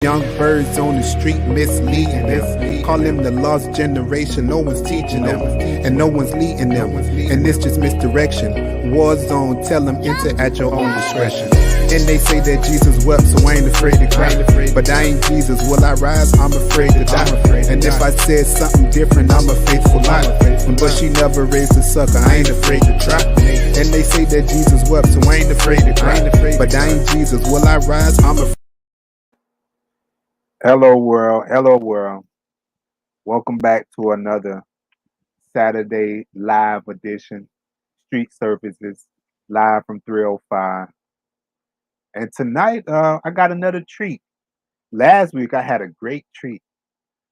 Young birds on the street misleading them. Call them the lost generation. No one's teaching them, and no one's leading them. And it's just misdirection. War zone, tell them enter at your own discretion. And they say that Jesus wept, so I ain't afraid to cry. But I ain't Jesus. Will I rise? I'm afraid to die. And if I said something different, I'm a faithful lie. But she never raised a sucker. I ain't afraid to try. And they say that Jesus wept, so I ain't afraid to cry. But I ain't Jesus. Will I rise? I'm afraid. Hello, world. Hello, world. Welcome back to another Saturday live edition, Street Services, live from 305. And tonight, I got another treat. Last week, I had a great treat.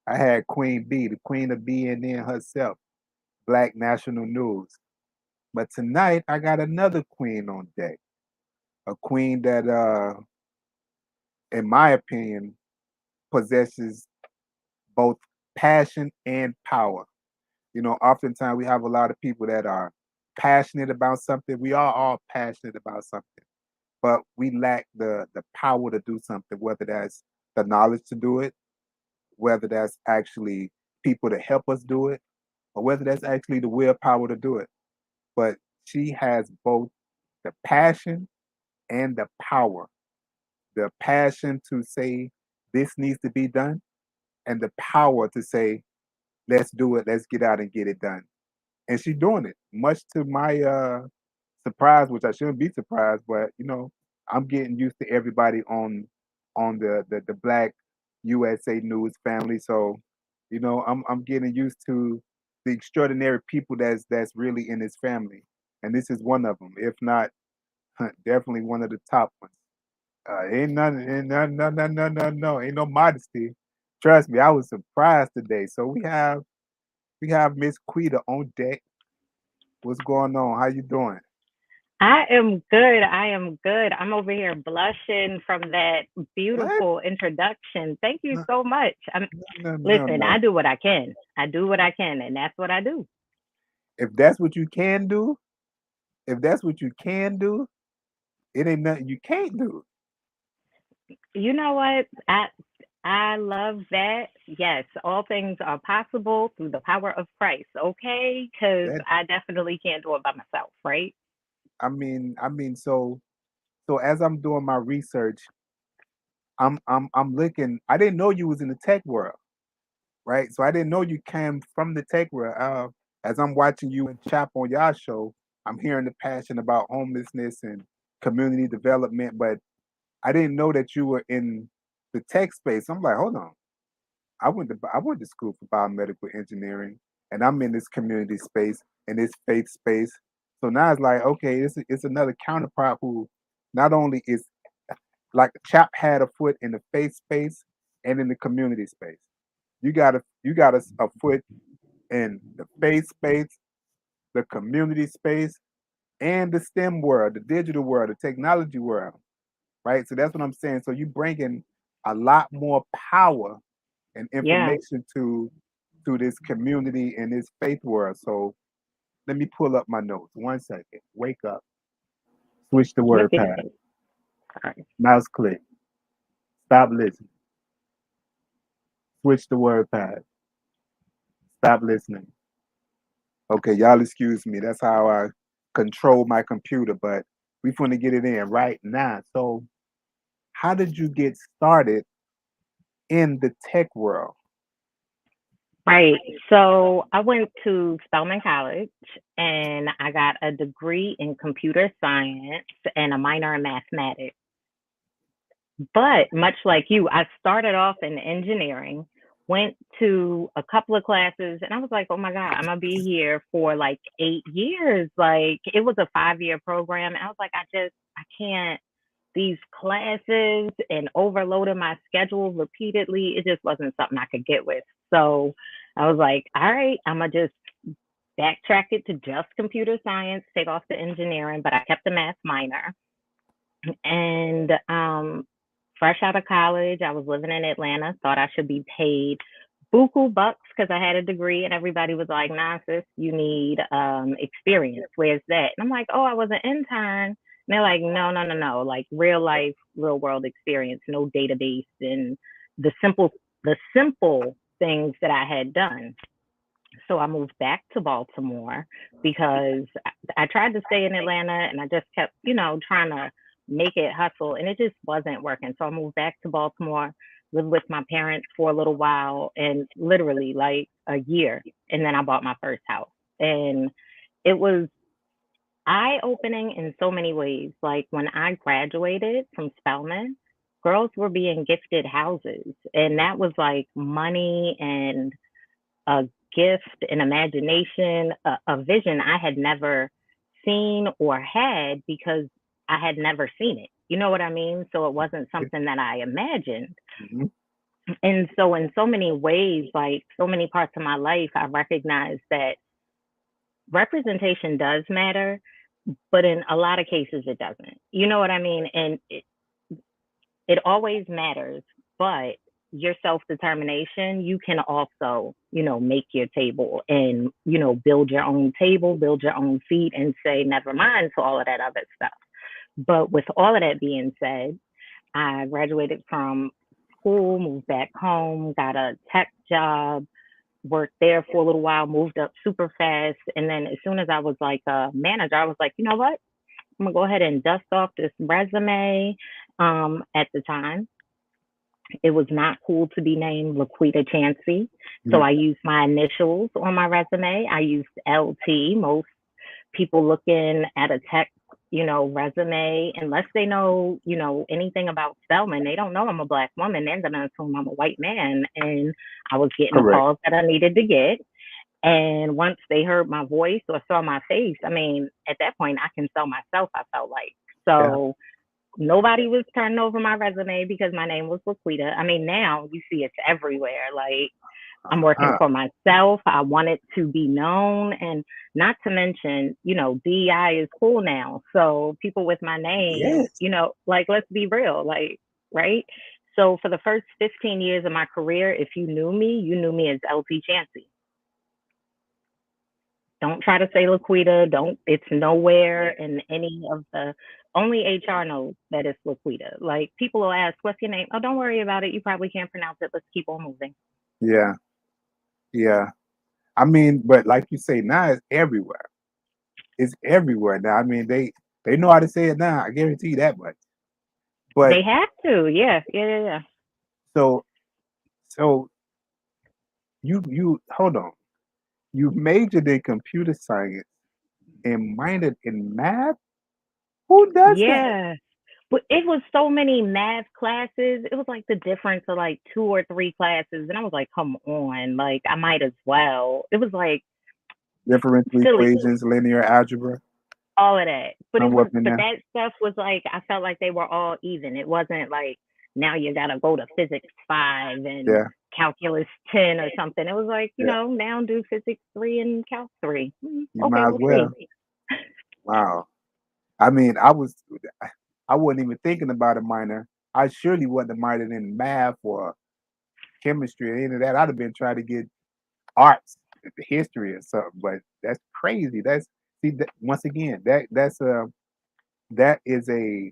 I had Queen B, the queen of BNN herself, Black National News. But tonight, I got another queen on deck, a queen that, in my opinion, possesses both passion and power. Oftentimes we have a lot of people that are passionate about something. We are all passionate about something, but we lack the power to do something, whether that's the knowledge to do it, whether that's actually people to help us do it, or whether that's actually the willpower to do it. But she has both the passion and the power. The passion to say this needs to be done, and the power to say, let's do it, let's get out and get it done. And she's doing it, much to my surprise, which I shouldn't be surprised, but I'm getting used to everybody on the Black USA News family. So, I'm getting used to the extraordinary people that's really in this family, and this is one of them, if not definitely one of the top ones. Ain't nothing, ain't nothing, no, no, no, no, no, ain't no modesty. Trust me, I was surprised today. So we have Miss Quida on deck. What's going on? How you doing? I am good. I am good. I'm over here blushing from that What? beautiful introduction. Thank you No, so much. no, no, Listen, no. I do what I can. I do what I can, and that's what I do. If that's what you can do, if that's what you can do, it ain't nothing you can't do. You know what? I love that. Yes, all things are possible through the power of Christ. Okay, because That I definitely can't do it by myself, right? I mean, so as I'm doing my research, I'm looking. I didn't know you was in the tech world, right? So I didn't know you came from the tech world. As I'm watching you and Chap on y'all show, I'm hearing the passion about homelessness and community development, but I didn't know that you were in the tech space. I'm like, hold on. I went to school for biomedical engineering, and I'm in this community space and this faith space. So now it's like, okay, it's another counterpart who not only is like Chap had a foot in the faith space and in the community space. You got a foot in the faith space, the community space, and the STEM world, the digital world, the technology world, right? So that's what I'm saying. So you bring in a lot more power and Yeah. information to this community and this faith world. So let me pull up my notes. 1 second. Wake up. Switch the Look word at pad. that. Sorry. Mouse click. Stop listening. Switch the word pad. Stop listening. Okay, y'all excuse me. That's how I control my computer, but we want to get it in right now. So how did you get started in the tech world? Right. So I went to Spelman College and I got a degree in computer science and a minor in mathematics. But much like you, I started off in engineering, went to a couple of classes, and I was like, oh my God, I'm going to be here for like 8 years. Like it was a 5 year program. And I was like, I can't, these classes and overloading my schedule repeatedly, it just wasn't something I could get with. So I was like, all right, I'm going to just backtrack it to just computer science, take off the engineering, but I kept the math minor. And fresh out of college, I was living in Atlanta, thought I should be paid buku bucks because I had a degree, and everybody was like, nah, sis, you need experience. Where's that? And I'm like, oh, I was an intern. And they're like, no, no, no, no, like real life, real world experience, no database and the simple things that I had done. So I moved back to Baltimore because I tried to stay in Atlanta and I just kept, trying to make it hustle and it just wasn't working. So I moved back to Baltimore, lived with my parents for a little while and literally like a year. And then I bought my first house. And it was eye opening in so many ways. Like when I graduated from Spelman, girls were being gifted houses. And that was like money and a gift, an imagination, a vision I had never seen or had because I had never seen it. You know what I mean? So it wasn't something that I imagined. Mm-hmm. And so, in so many ways, like so many parts of my life, I recognize that representation does matter, but in a lot of cases, it doesn't. You know what I mean? And it always matters, but your self determination, you can also, make your table and, build your own table, build your own seat and say, never mind to all of that other stuff. But with all of that being said, I graduated from school, moved back home, got a tech job, worked there for a little while, moved up super fast. And then as soon as I was like a manager, I was like, you know what? I'm gonna go ahead and dust off this resume. At the time, it was not cool to be named Quida Chancey. So I used my initials on my resume. I used LT. Most people looking at a tech, resume, unless they know, anything about Spelman, they don't know I'm a Black woman. They're going to assume I'm a white man. And I was getting the Correct. calls that I needed to get. And once they heard my voice or saw my face, I mean, at that point, I can sell myself, I felt like. So nobody was turning over my resume because my name was Laquita. I mean, now you see it's everywhere. Like, I'm working for myself. I want it to be known. And not to mention, DEI is cool now. So people with my name, Yes. like, let's be real, like, right? So for the first 15 years of my career, if you knew me as LT Chancey. Don't try to say Laquita. It's nowhere in any of the, only HR knows that it's Laquita. Like people will ask, what's your name? Oh, don't worry about it. You probably can't pronounce it. Let's keep on moving. Yeah. Yeah. I mean, but like you say, now it's everywhere. It's everywhere now. I mean, they know how to say it now. I guarantee you that much. But They have to. Yeah. so you hold on. You majored in computer science and minored in math? Who does that? Yeah. But it was so many math classes. It was like the difference of like 2 or 3 classes. And I was like, come on, like I might as well. It was like Differential silly, equations, linear algebra, all of that. But somewhat in but there. that stuff was like, I felt like they were all even. It wasn't like now you got to go to physics 5 and Yeah, calculus 10 or something. It was like, yeah. now do physics 3 and calc 3. You Okay, might as we'll well. see. Wow. I mean, I wasn't even thinking about a minor. I surely wasn't a minor in math or chemistry or any of that. I'd have been trying to get arts, history or something. But that's crazy. Once again, that is a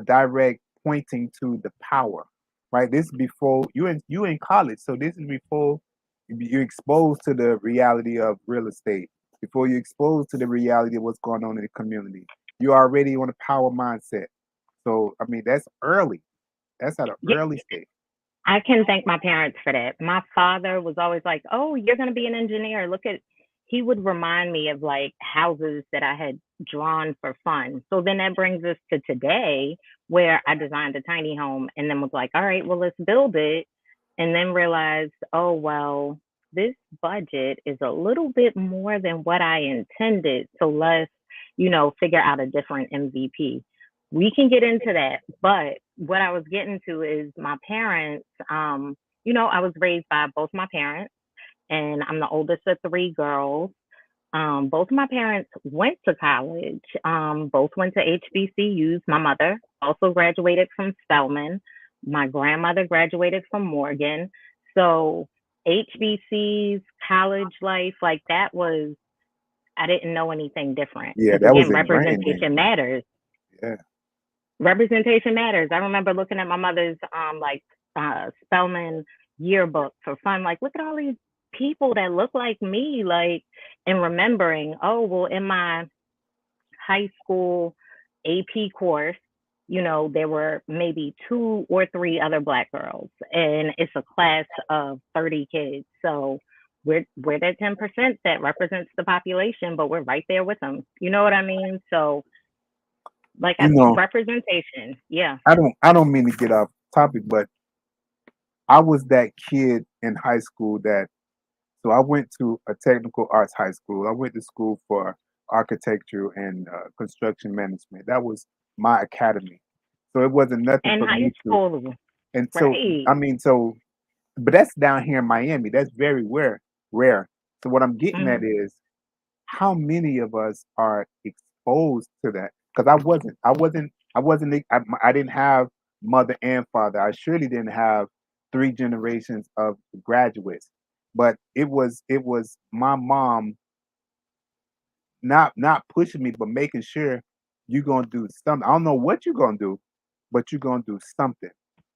direct pointing to the power, right? This is before you in college, so this is before you're exposed to the reality of real estate, before you're exposed to the reality of what's going on in the community. You're already on a power mindset. So I mean, that's early. That's at an Yeah, early stage. I can thank my parents for that. My father was always like, "Oh, you're going to be an engineer. Look at," he would remind me of like houses that I had drawn for fun. So then that brings us to today where I designed a tiny home and then was like, "All right, well, let's build it." And then realized, "Oh, well, this budget is a little bit more than what I intended. So let's, figure out a different MVP." We can get into that, but what I was getting to is my parents. I was raised by both my parents, and I'm the oldest of 3 girls. Both of my parents went to college. Both went to HBCUs. My mother also graduated from Spelman. My grandmother graduated from Morgan. So HBCs, college life, like that was, I didn't know anything different. Yeah, Because that was again, ingrained in representation you. matters. Yeah. Representation matters. I remember looking at my mother's like Spelman yearbook for fun. Like, look at all these people that look like me. Like, and remembering, oh, well, in my high school AP course, there were maybe two or three other black girls, and it's a class of 30 kids. So we're that 10% that represents the population, but we're right there with them. You know what I mean? So like You know, representation, yeah. I don't mean to get off topic, but I was that kid in high school that so I went to a technical arts high school. I went to school for architecture and construction management. That was my academy. So it wasn't nothing And for high me to. school, And so right? I mean, but that's down here in Miami. That's very rare. Rare. So what I'm getting at Hmm. is how many of us are exposed to that? Because I didn't have mother and father. I surely didn't have three generations of graduates. But it was my mom not pushing me, but making sure you're gonna do something. I don't know what you're gonna do, but you're gonna do something.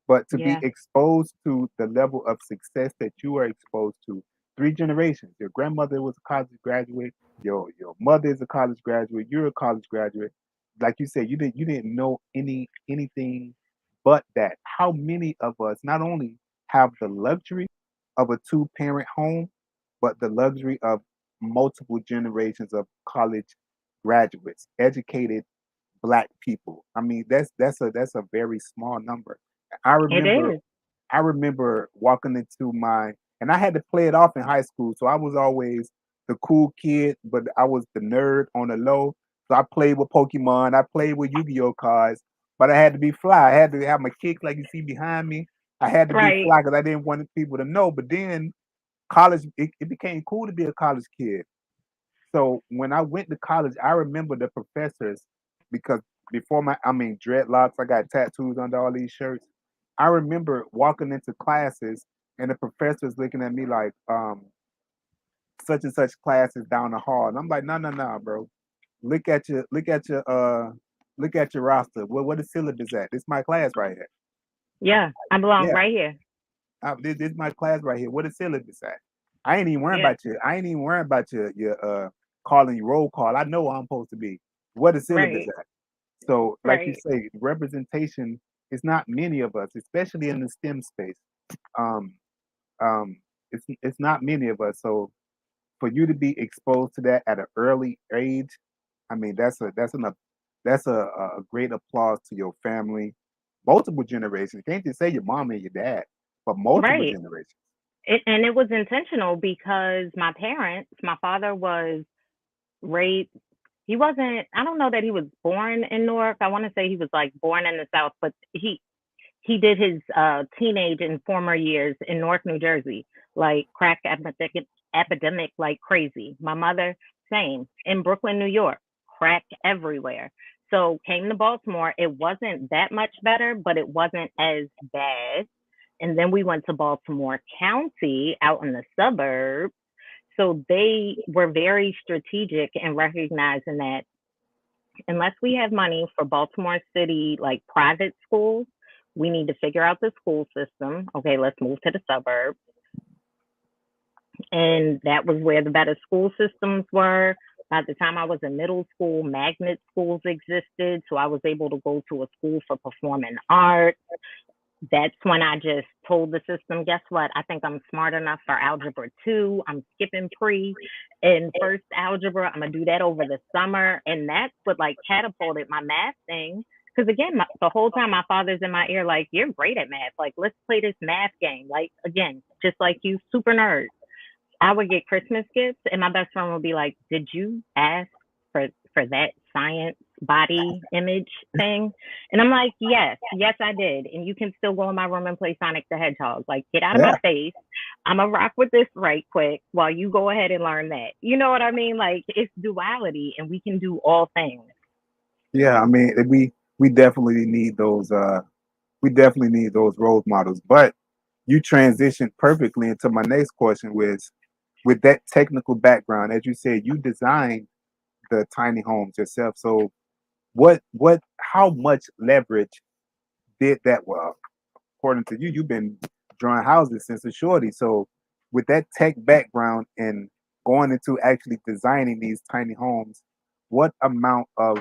But to be Yeah, exposed to the level of success that you are exposed to, three generations. Your grandmother was a college graduate, your mother is a college graduate, you're a college graduate. Like you said, you didn't know anything but that. How many of us not only have the luxury of a two-parent home, but the luxury of multiple generations of college graduates, educated black people. I mean, that's a very small number. I it remember is. I remember walking into my and I had to play it off in high school. So I was always the cool kid, but I was the nerd on the low. So I played with Pokemon, I played with Yu-Gi-Oh cards, but I had to be fly. I had to have my kicks like you see behind me. I had to be Right. fly because I didn't want people to know. But then college, it became cool to be a college kid. So when I went to college, I remember the professors because before I mean dreadlocks, I got tattoos under all these shirts. I remember walking into classes and the professors looking at me like, such and such classes down the hall. And I'm like, no, no, no, bro. Look at your roster. What is syllabus at? This is my class right here. Yeah, I belong Yeah. right here. This is my class right here. What is syllabus at? I ain't even worrying Yeah, about you. I ain't even worrying about your calling your roll call. I know where I'm supposed to be. What is syllabus right, at? So, like you right. say, representation is not many of us, especially in the STEM space. Um, it's not many of us. So, for you to be exposed to that at an early age, I mean, that's a great applause to your family, multiple generations. Can't just say your mom and your dad, but multiple Right. generations. And it was intentional because my parents, my father was raised, he wasn't, I don't know that he was born in Newark. I want to say he was like born in the South, but he did his teenage and former years in Newark, New Jersey, like crack epidemic like crazy. My mother, same. In Brooklyn, New York, crack everywhere. So came to Baltimore. It wasn't that much better, but it wasn't as bad. And then we went to Baltimore County out in the suburbs. So they were very strategic in recognizing that unless we have money for Baltimore City, like private schools, we need to figure out the school system. Okay, let's move to the suburbs. And that was where the better school systems were. By the time I was in middle school, magnet schools existed. So I was able to go to a school for performing arts. That's when I just told the system, guess what? I think I'm smart enough for algebra 2. I'm skipping pre and first algebra. I'm going to do that over the summer. And that's what like catapulted my math thing. Because again, the whole time my father's in my ear, like, you're great at math. Like, let's play this math game. Like, again, just like you, super nerd. I would get Christmas gifts, and my best friend would be like, "Did you ask for that science body image thing?" And I'm like, "Yes, yes, I did." And you can still go in my room and play Sonic the Hedgehog. Like, get out of my Yeah, face. I'm gonna rock with this right quick while you go ahead and learn that. You know what I mean? Like, it's duality, and we can do all things. yeah. I mean, we definitely need those. We definitely need those role models. But you transitioned perfectly into my next question, with that technical background, as you said, you designed the tiny homes yourself. So how much leverage did that? Well, according to you, you've been drawing houses since a shorty. So with that tech background and going into actually designing these tiny homes, what amount of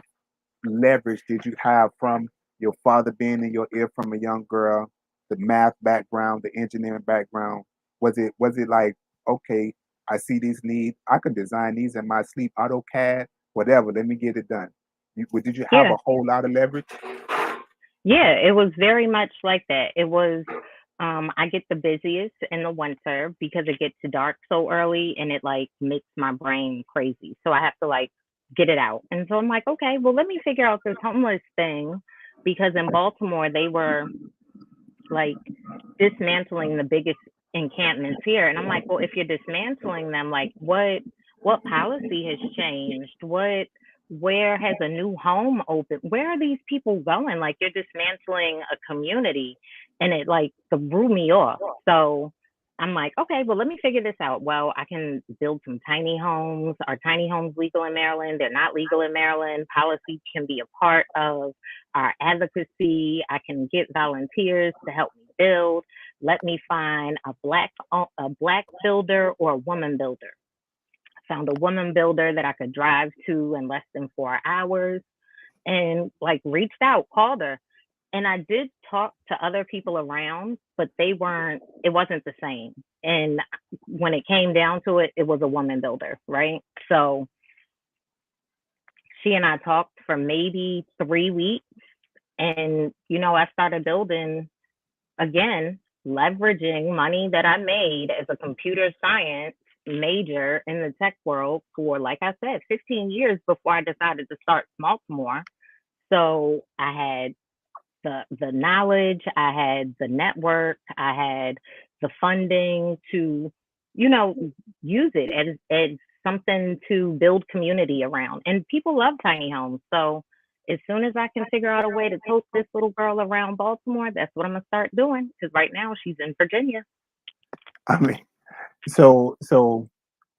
leverage did you have from your father being in your ear from a young girl, the math background, the engineering background? Was it like, okay, I see these needs, I can design these in my sleep, AutoCAD, whatever, let me get it done. Did you have Yeah. a whole lot of leverage? Yeah, it was very much like that. It was I get the busiest in the winter because it gets dark so early and it like makes my brain crazy. So I have to like get it out. And so I'm like, okay, well let me figure out this homeless thing because in Baltimore they were like dismantling the biggest encampments here. And I'm like, well, if you're dismantling them, like what policy has changed? Where has a new home opened? Where are these people going? Like you're dismantling a community and it like threw me off. So I'm like, okay, well, let me figure this out. Well, I can build some tiny homes. Are tiny homes legal in Maryland? They're not legal in Maryland. Policy can be a part of our advocacy. I can get volunteers to help me build. Let me find a black builder or a woman builder. I found a woman builder that I could drive to in less than 4 hours and like reached out, called her. And I did talk to other people around, but it wasn't the same. And when it came down to it, it was a woman builder, right? So she and I talked for maybe 3 weeks. And, I started building again, leveraging money that I made as a computer science major in the tech world for, like I said, 15 years before I decided to start Smalltimore. So I had the knowledge, I had the network, I had the funding to, you know, use it as something to build community around. And people love tiny homes. So as soon as I can figure out a way to tote this little girl around Baltimore, that's what I'm gonna start doing. Because right now she's in Virginia. I mean, so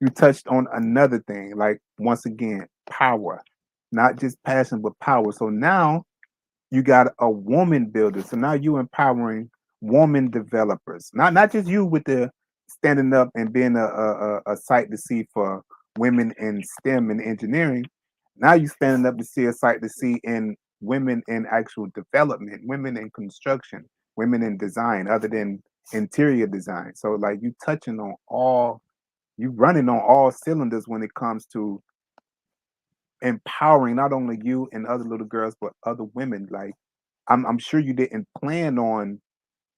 you touched on another thing, like once again, power, not just passion, but power. So now you got a woman builder. So now you empowering woman developers. Not just you with the standing up and being a sight to see for women in STEM and engineering. Now you standing up to see a sight to see in women in actual development, women in construction, women in design, other than interior design. So like you running on all cylinders when it comes to empowering not only you and other little girls, but other women. Like I'm sure you didn't plan on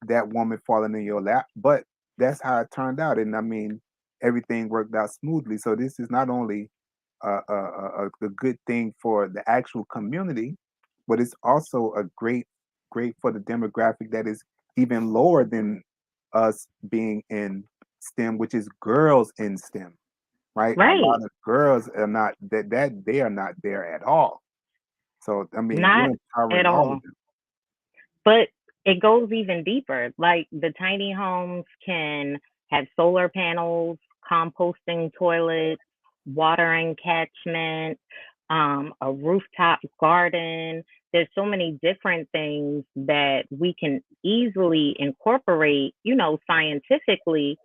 that woman falling in your lap, but that's how it turned out. And I mean, everything worked out smoothly. So this is not only a good thing for the actual community, but it's also a great for the demographic that is even lower than us being in STEM, which is girls in STEM, right? A Right. lot of girls are not that they are not there at all. So I mean, you're Not at empowering all of all. them. But it goes even deeper. Like the tiny homes can have solar panels, composting toilets, watering catchment, a rooftop garden. There's so many different things that we can easily incorporate, scientifically,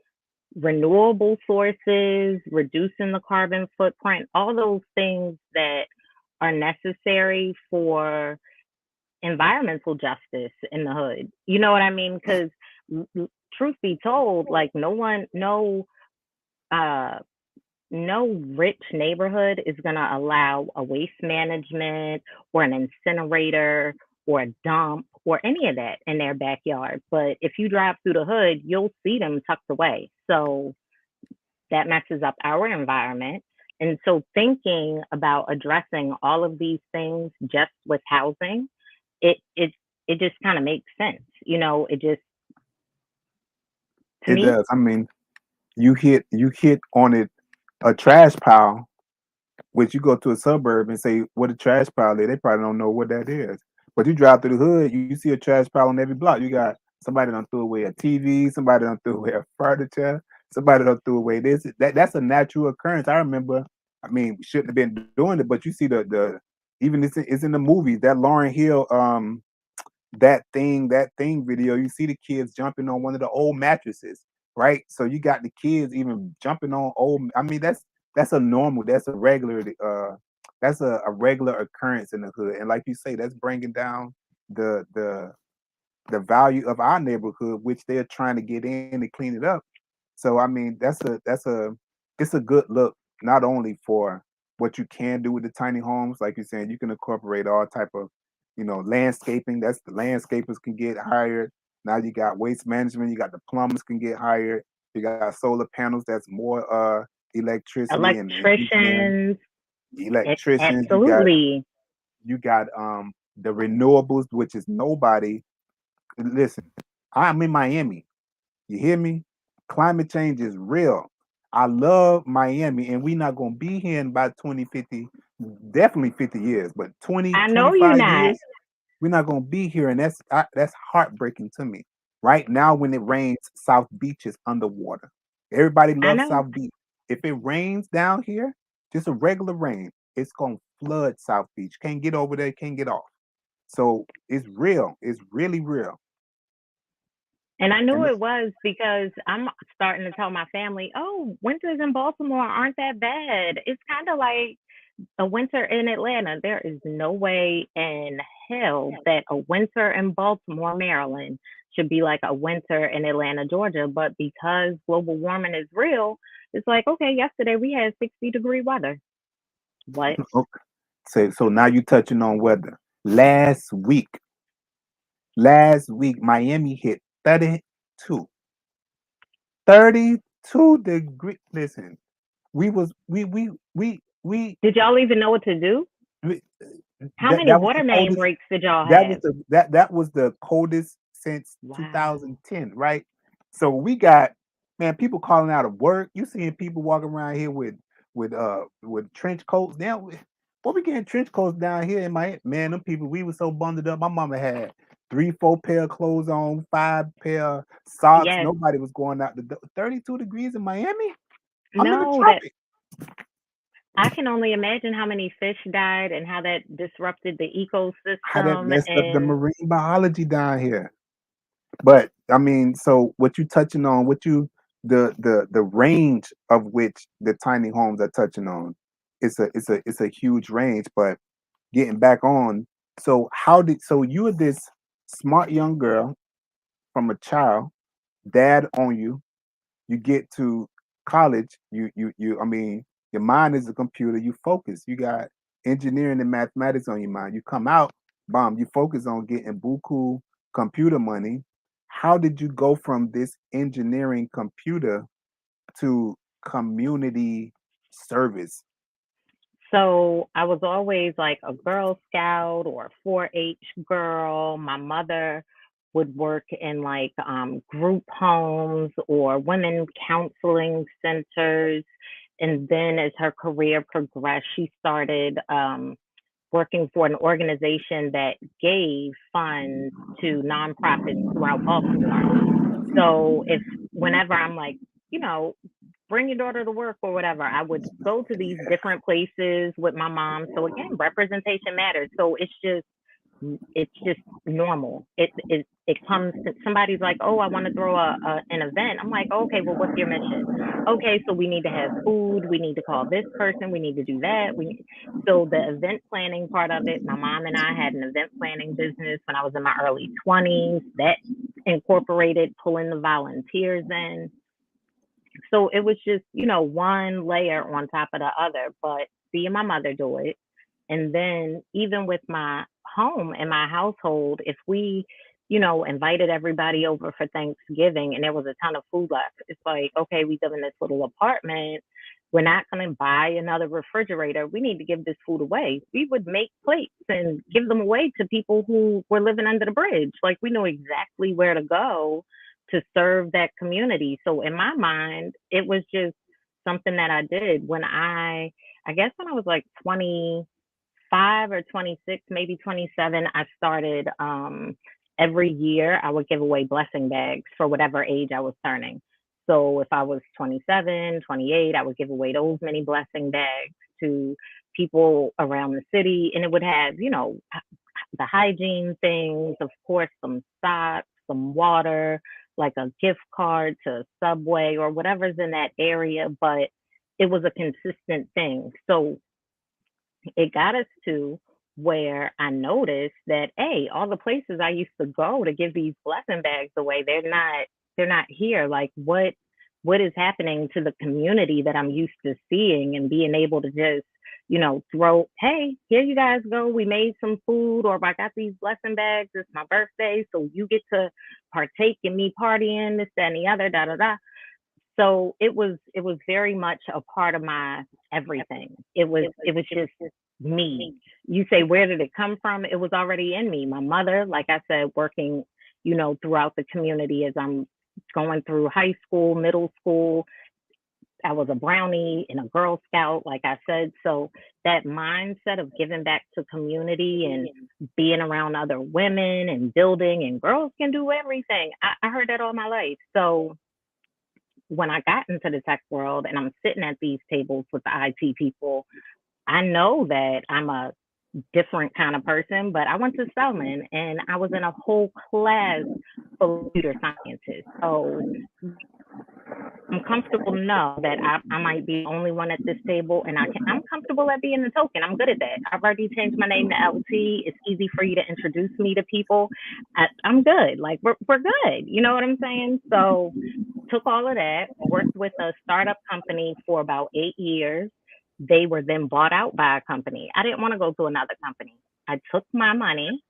renewable sources, reducing the carbon footprint, all those things that are necessary for environmental justice in the hood. You know what I mean? Because truth be told, like uh, no rich neighborhood is going to allow a waste management or an incinerator or a dump or any of that in their backyard. But if you drive through the hood, you'll see them tucked away. So that messes up our environment. And so thinking about addressing all of these things just with housing, it it it just kind of makes sense. It just to It me, does. I mean, you hit on it, a trash pile, which you go to a suburb and say what a trash pile is, they probably don't know what that is. But you drive through the hood, you see a trash pile on every block. You got somebody done threw away a TV, somebody done threw away a furniture, somebody done threw away this. That's a natural occurrence. I remember. I mean, we shouldn't have been doing it, but you see the even it's in the movies that Lauren Hill that thing video, you see the kids jumping on one of the old mattresses, right? So you got the kids even jumping on old. I mean, that's a normal, that's a regular occurrence in the hood. And like you say, that's bringing down the the the value of our neighborhood, which they're trying to get in and clean it up. So I mean, it's a good look, not only for what you can do with the tiny homes, like you're saying, you can incorporate all type of, landscaping. That's the landscapers can get hired. Now you got waste management, you got the plumbers can get hired. You got solar panels, that's more electricity and engineering, Electricians, electricians, absolutely. you got the renewables, which is nobody. Listen, I'm in Miami. You hear me? Climate change is real. I love Miami, and we're not going to be here in about 2050, definitely 50 years, but I know you're 20, 25 years, not. we're not going to be here. And that's heartbreaking to me. Right now, when it rains, South Beach is underwater. Everybody I loves know. South Beach. If it rains down here, just a regular rain, it's going to flood South Beach. Can't get over there, can't get off. So it's real. It's really real. And I knew And it was because I'm starting to tell my family, oh, winters in Baltimore aren't that bad. It's kind of like a winter in Atlanta. There is no way in hell that a winter in Baltimore, Maryland should be like a winter in Atlanta, Georgia. But because global warming is real, it's like, okay, yesterday we had 60-degree weather. What? so now you touching on weather. Last week, Miami hit 32. 32 degree. Listen, we was Did y'all even know what to do? we How many that was the water main coldest. breaks did y'all That was have? the coldest since Wow. 2010, right? So we got, man, people calling out of work. You seeing people walking around here with trench coats. Now, what we getting trench coats down here in my man? Them people, we were so bundled up. My mama had 3, 4 pair of clothes on, 5 pair of socks. Yes. Nobody was going out the 32 degrees in Miami. I'm in the No, that tropics. I can only imagine how many fish died and how that disrupted the How that ecosystem. messed up the And marine biology down here. But I mean, so what you touching on, the range of which the tiny homes are touching on, it's a huge range. But getting back on, so you were this smart young girl from a child, dad on you get to college, I mean, your mind is a computer, you focus, you got engineering and mathematics on your mind. You come out, bomb, you focus on getting buku computer money. How did you go from this engineering computer to community service? so I was always like a Girl Scout or a 4-H girl. My mother would work in like group homes or women counseling centers. And then as her career progressed, she started working for an organization that gave funds to nonprofits throughout Baltimore. So if whenever I'm like, you know, bring your daughter to work or whatever, I would go to these different places with my mom. So again, representation matters. So it's just normal. It comes to somebody's like, oh, I want to throw an event. I'm like, oh, okay, well, what's your mission? Okay, so we need to have food. We need to call this person. We need to do that. So the event planning part of it. My mom and I had an event planning business when I was in my early 20s. That incorporated pulling the volunteers in. So it was just, one layer on top of the other. But seeing my mother do it, and then even with my home and my household, if we, invited everybody over for Thanksgiving and there was a ton of food left, it's like, okay, we live in this little apartment. We're not going to buy another refrigerator. We need to give this food away. We would make plates and give them away to people who were living under the bridge. Like we know exactly where to go to serve that community. So in my mind, it was just something that I did I guess when I was like 25 or 26, maybe 27, I started every year I would give away blessing bags for whatever age I was turning. So if I was 27, 28, I would give away those many blessing bags to people around the city, and it would have, the hygiene things, of course, some socks, some water, like a gift card to Subway or whatever's in that area. But it was a consistent thing. So it got us to where I noticed that, hey, all the places I used to go to give these blessing bags away, they're not here. Like what is happening to the community that I'm used to seeing and being able to just, throw, hey, here you guys go. We made some food, or I got these blessing bags. It's my birthday. So you get to partake in me partying, this, that, and the other, da da da. So it was very much a part of my everything. It was just me. You say, where did it come from? It was already in me. My mother, like I said, working, throughout the community as I'm going through high school, middle school. I was a brownie and a Girl Scout, like I said. So that mindset of giving back to community and being around other women and building, and girls can do everything. I heard that all my life. So when I got into the tech world and I'm sitting at these tables with the IT people, I know that I'm a different kind of person, but I went to Spelman and I was in a whole class full of computer scientists. So I'm comfortable to know that I might be the only one at this table, and I'm comfortable at being the token. I'm good at that. I've already changed my name to LT. It's easy for you to introduce me to people. I'm good. Like we're good. You know what I'm saying? So took all of that, worked with a startup company for about 8 years. They were then bought out by a company. I didn't want to go to another company. I took my money.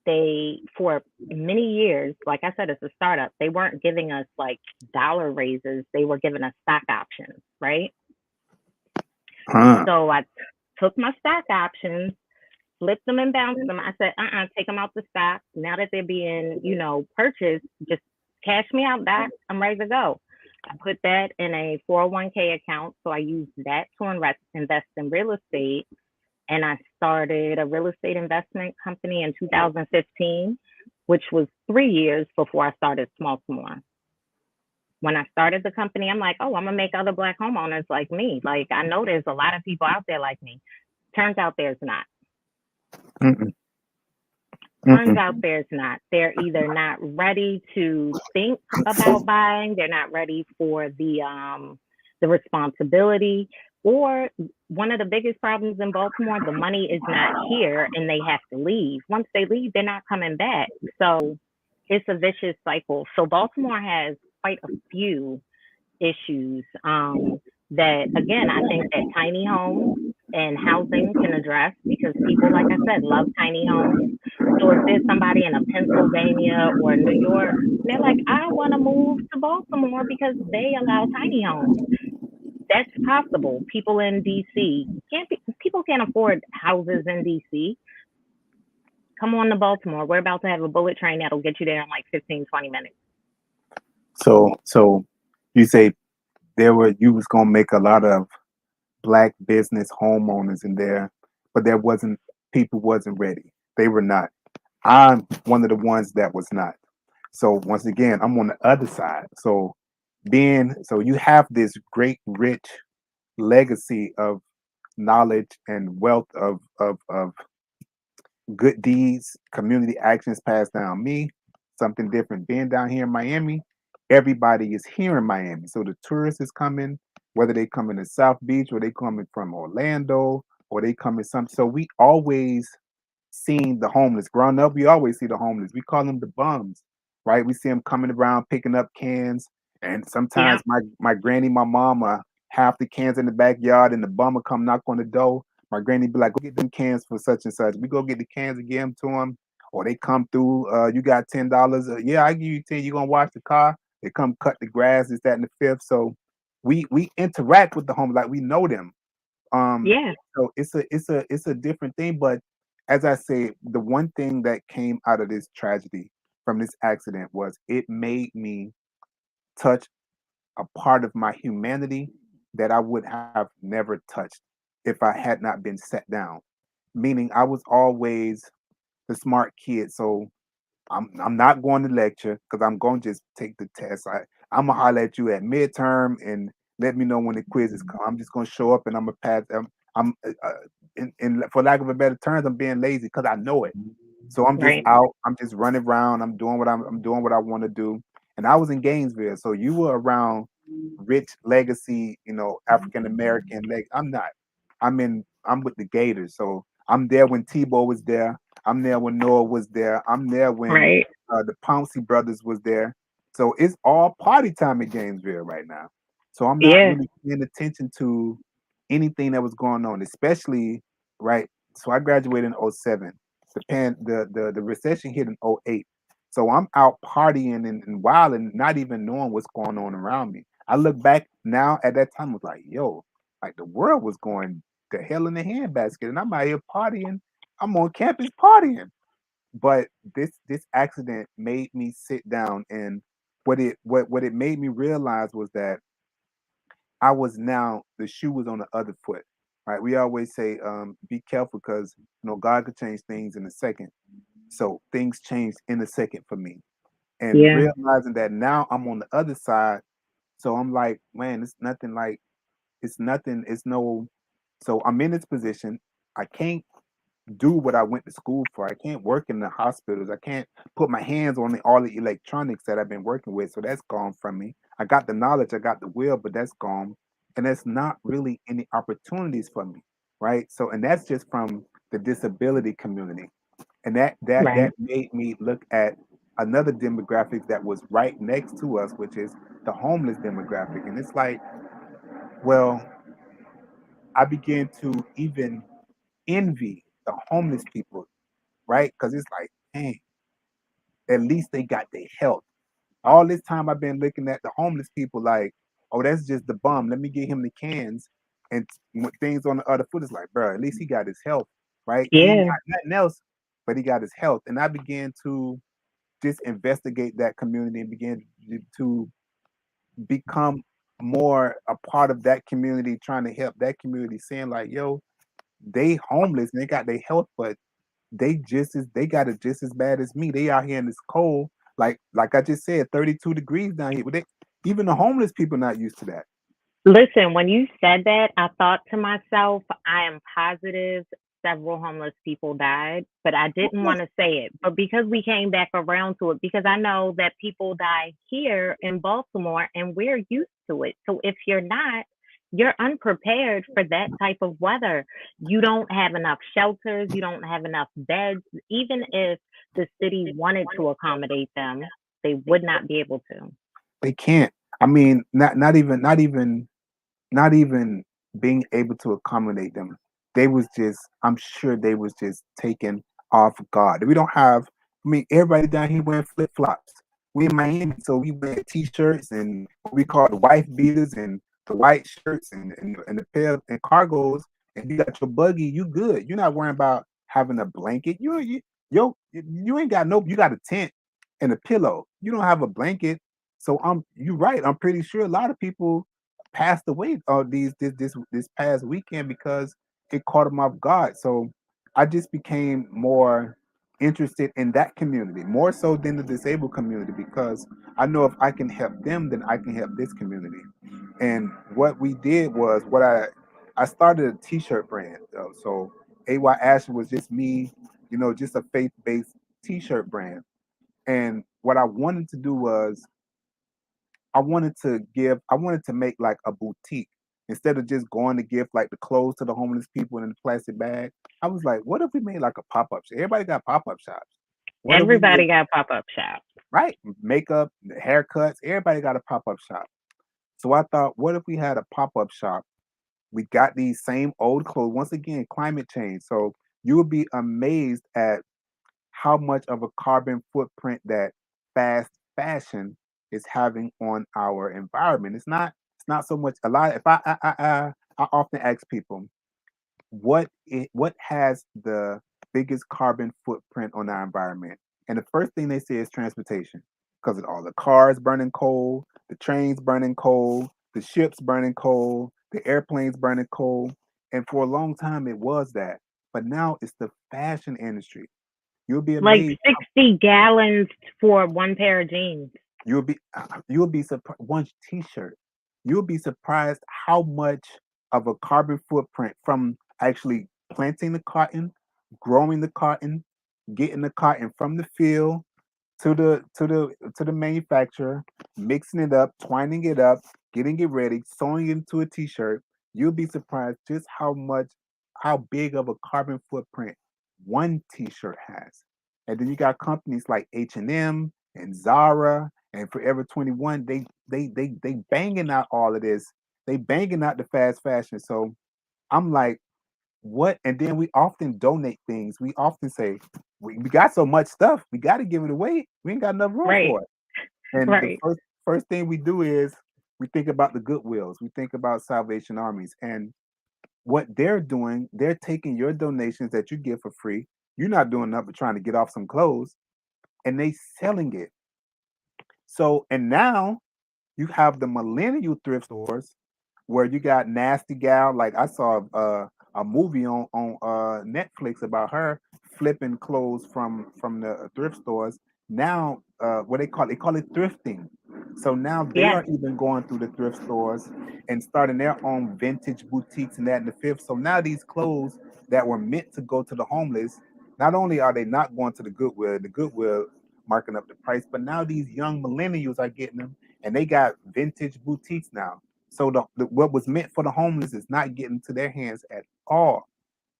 They, for many years, like I said, it's a startup. They weren't giving us like dollar raises. They were giving us stock options, right? Huh. So I took my stock options, flipped them and bounced them. I said, take them out the stock. Now that they're being, purchased, just cash me out, Doc. I'm ready to go. I put that in a 401k account. So I used that to invest in real estate. And I started a real estate investment company in 2015, which was 3 years before I started Smalltimore. When I started the company, I'm like, oh, I'm gonna make other Black homeowners like me. Like I know there's a lot of people out there like me. Turns out there's not. Mm-mm. Turns Mm-mm. out there's not. They're either not ready to think about buying, they're not ready for the responsibility, or one of the biggest problems in Baltimore, the money is not here and they have to leave. Once they leave, they're not coming back. So it's a vicious cycle. So Baltimore has quite a few issues that, again, I think that tiny homes and housing can address, because people, like I said, love tiny homes. So if there's somebody in a Pennsylvania or New York, they're like, I want to move to Baltimore because they allow tiny homes. That's possible. People in DC people can't afford houses in DC. Come on to Baltimore. We're about to have a bullet train that'll get you there in like 15, 20 minutes. So you say you was gonna make a lot of Black business homeowners in there, but people wasn't ready. They were not. I'm one of the ones that was not. So once again, I'm on the other side. So you have this great rich legacy of knowledge and wealth of good deeds, community actions passed down. Me, something different. Being down here in Miami, everybody is here in Miami. So the tourists is coming, whether they coming to South Beach or they coming from Orlando or they coming some. So we always seen the homeless. Growing up, we always see the homeless. We call them the bums, right? We see them coming around picking up cans. And Yeah. sometimes my granny, my mama, half the cans in the backyard, and the bum will come knock on the door. My granny be like, "Go get them cans for such and such." We go get the cans and give them to them, or they come through. You got $10? Yeah, I give you 10. You gonna wash the car? They come cut the grass. Is that and the fifth? So we interact with the homeless like we know them. Um, Yeah. so it's a different thing. But as I say, the one thing that came out of this tragedy from this accident was it made me touch a part of my humanity that I would have never touched if I had not been set down. Meaning I was always the smart kid. So I'm not going to lecture because I'm going to just take the test. I'm gonna holler at you at midterm and let me know when the quizzes come. I'm just gonna show up and I'm gonna pass. I'm in for lack of a better terms, I'm being lazy because I know it. So I'm just Right. out. I'm just running around. I'm doing what I want to do. And I was in Gainesville, so you were around rich legacy, African American. I'm not. I'm with the Gators, so I'm there when Tebow was there. I'm there when Noah was there. I'm there when Right. the Pouncey brothers was there. So it's all party time in Gainesville right now. So I'm not Yeah. really paying attention to anything that was going on, especially right. So I graduated in '07. The recession hit in '08. So I'm out partying and wilding, not even knowing what's going on around me. I look back now at that time, I was like, yo, like the world was going to hell in the handbasket, and I'm out here partying. I'm on campus partying. But this accident made me sit down, and what it made me realize was that I was now the shoe was on the other foot. Right? We always say, be careful because God could change things in a second. So things changed in a second for me. And Yeah. realizing that now I'm on the other side. So I'm like, man, it's nothing, it's no so I'm in this position. I can't do what I went to school for. I can't work in the hospitals. I can't put my hands on all the electronics that I've been working with. So that's gone from me. I got the knowledge, I got the will, but that's gone. And there's not really any opportunities for me. Right. So and that's just from the disability community. And that Right. made me look at another demographic that was right next to us, which is the homeless demographic. And it's like, well, I began to even envy the homeless people, right? Because it's like, dang, at least they got their health. All this time I've been looking at the homeless people like, oh, that's just the bum. Let me get him the cans. And when things on the other foot is like, bro, at least he got his health, right? He ain't Yeah. got nothing else, but he got his health. And I began to just investigate that community and began to become more a part of that community, trying to help that community, saying like, yo, they homeless and they got their health, but they got it just as bad as me. They out here in this cold, like I just said, 32 degrees down here. But even the homeless people not used to that. Listen, when you said that, I thought to myself, I am positive several homeless people died, but I Of didn't course, want to say it. But because we came back around to it, because I know that people die here in Baltimore and we're used to it. So if you're not, you're unprepared for that type of weather. You don't have enough shelters, you don't have enough beds. Even if the city wanted to accommodate them, they would not be able to. they can't. I mean, not even being able to accommodate them. They was just, I'm sure they was just taken off guard. We don't have, I mean, everybody down here wearing flip flops. We in Miami, so we wear t-shirts and what we call the wife beaters and the white shirts and the pair and cargos. And you got your buggy, you good. You're not worrying about having a blanket. You ain't got no. You got a tent and a pillow. You don't have a blanket. So you're right. I'm pretty sure a lot of people passed away this past weekend because it caught them off guard. So I just became more interested in that community more so than the disabled community because I know if I can help them, then I can help this community. And what we did was I started a T-shirt brand. So AY Ashton was just me, just a faith-based T-shirt brand. And what I wanted to do was I wanted to make like a boutique instead of just going to give like the clothes to the homeless people in the plastic bag. I was like, what if we made like a pop-up shop? Everybody got pop-up shops. What if we Everybody made got pop up shops. right makeup, haircuts? Everybody got a pop-up shop. So I thought, what if we had a pop-up shop? We got these same old clothes. Once again, climate change. So you would be amazed at how much of a carbon footprint that fast fashion is having on our environment. It's not so much a lot. If I often ask people, what has the biggest carbon footprint on our environment? And the first thing they say is transportation, because of all the cars burning coal, the trains burning coal, the ships burning coal, the airplanes burning coal. And for a long time it was that. But now it's the fashion industry. You'll be Like amazed. 60 gallons for one pair of jeans. You'll be surprised. One T-shirt. You'll be surprised how much of a carbon footprint from actually planting the cotton, growing the cotton, getting the cotton from the field to the manufacturer, mixing it up, twining it up, getting it ready, sewing it into a t-shirt. You'll be surprised just how big of a carbon footprint one t-shirt has. And then you got companies like H&M and Zara and Forever 21. They banging out all of this. They banging out the fast fashion. So I'm like, what? And then we often donate things. We often say, we got so much stuff, we got to give it away. We ain't got enough room Right. for it. And the Right. first thing we do is we think about the Goodwills. We think about Salvation Armies. And what they're doing, they're taking your donations that you give for free. You're not doing nothing but trying to get off some clothes, and they selling it. So, and now you have the millennial thrift stores where you got Nasty Gal. Like I saw a movie on Netflix about her flipping clothes from the thrift stores. Now, what they call it thrifting. So now they Yes. are even going through the thrift stores and starting their own vintage boutiques and that and the fifth. So now these clothes that were meant to go to the homeless, not only are they not going to the Goodwill marking up the price, but now these young millennials are getting them, and they got vintage boutiques now. So what was meant for the homeless is not getting to their hands at all.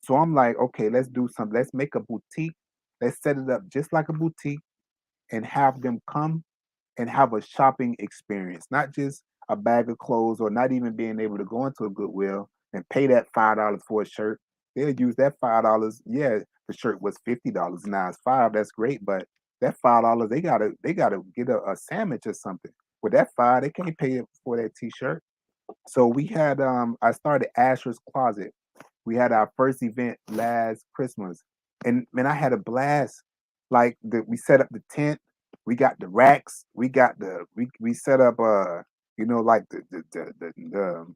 So I'm like, okay, let's do something. Let's make a boutique. Let's set it up just like a boutique and have them come and have a shopping experience, not just a bag of clothes or not even being able to go into a Goodwill and pay that $5 for a shirt. They'll use that $5. Yeah, the shirt was $50. Now it's five. That's great, but that $5 they gotta get a sandwich or something. With that five, they can't pay it for that t-shirt. So we had I started Asher's Closet. We had our first event last Christmas. And man, I had a blast. Like we set up the tent, we got the racks, we set up like the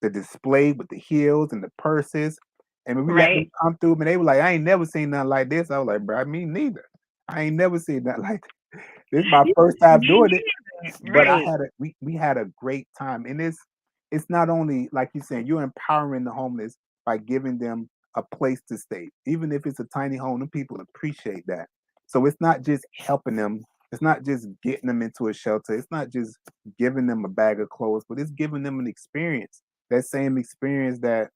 display with the heels and the purses. And when we let them Right. come through, man, they were like, I ain't never seen nothing like this. I was like, bro, me neither. I ain't never seen nothing like this. This is my first time Me doing it. neither. But I Right. had we had a great time, and it's not only like you saying you're empowering the homeless by giving them a place to stay, even if it's a tiny home. And people appreciate that. So it's not just helping them. It's not just getting them into a shelter. It's not just giving them a bag of clothes, but it's giving them an experience. That same experience that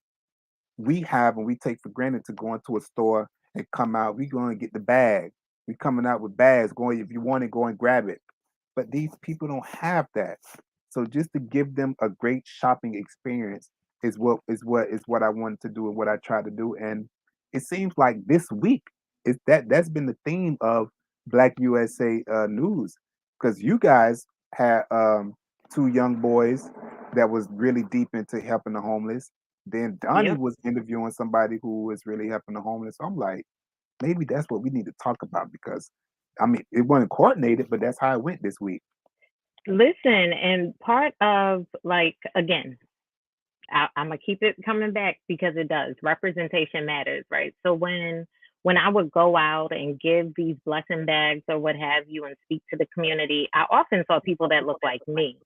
we have and we take for granted to go into a store and come out. We going to get the bag. We coming out with bags. Going if you want it, go and grab it. But these people don't have that. So just to give them a great shopping experience is what I wanted to do and what I tried to do. And it seems like this week is that's been the theme of Black USA News because you guys had two young boys that was really deep into helping the homeless. Then Donnie Yep. was interviewing somebody who was really helping the homeless. So I'm like, maybe that's what we need to talk about because I mean, it wasn't coordinated, but that's how it went this week. Listen, and part of like again, I'm gonna keep it coming back because it does. Representation matters, right? So when I would go out and give these blessing bags or what have you and speak to the community, I often saw people that look like me.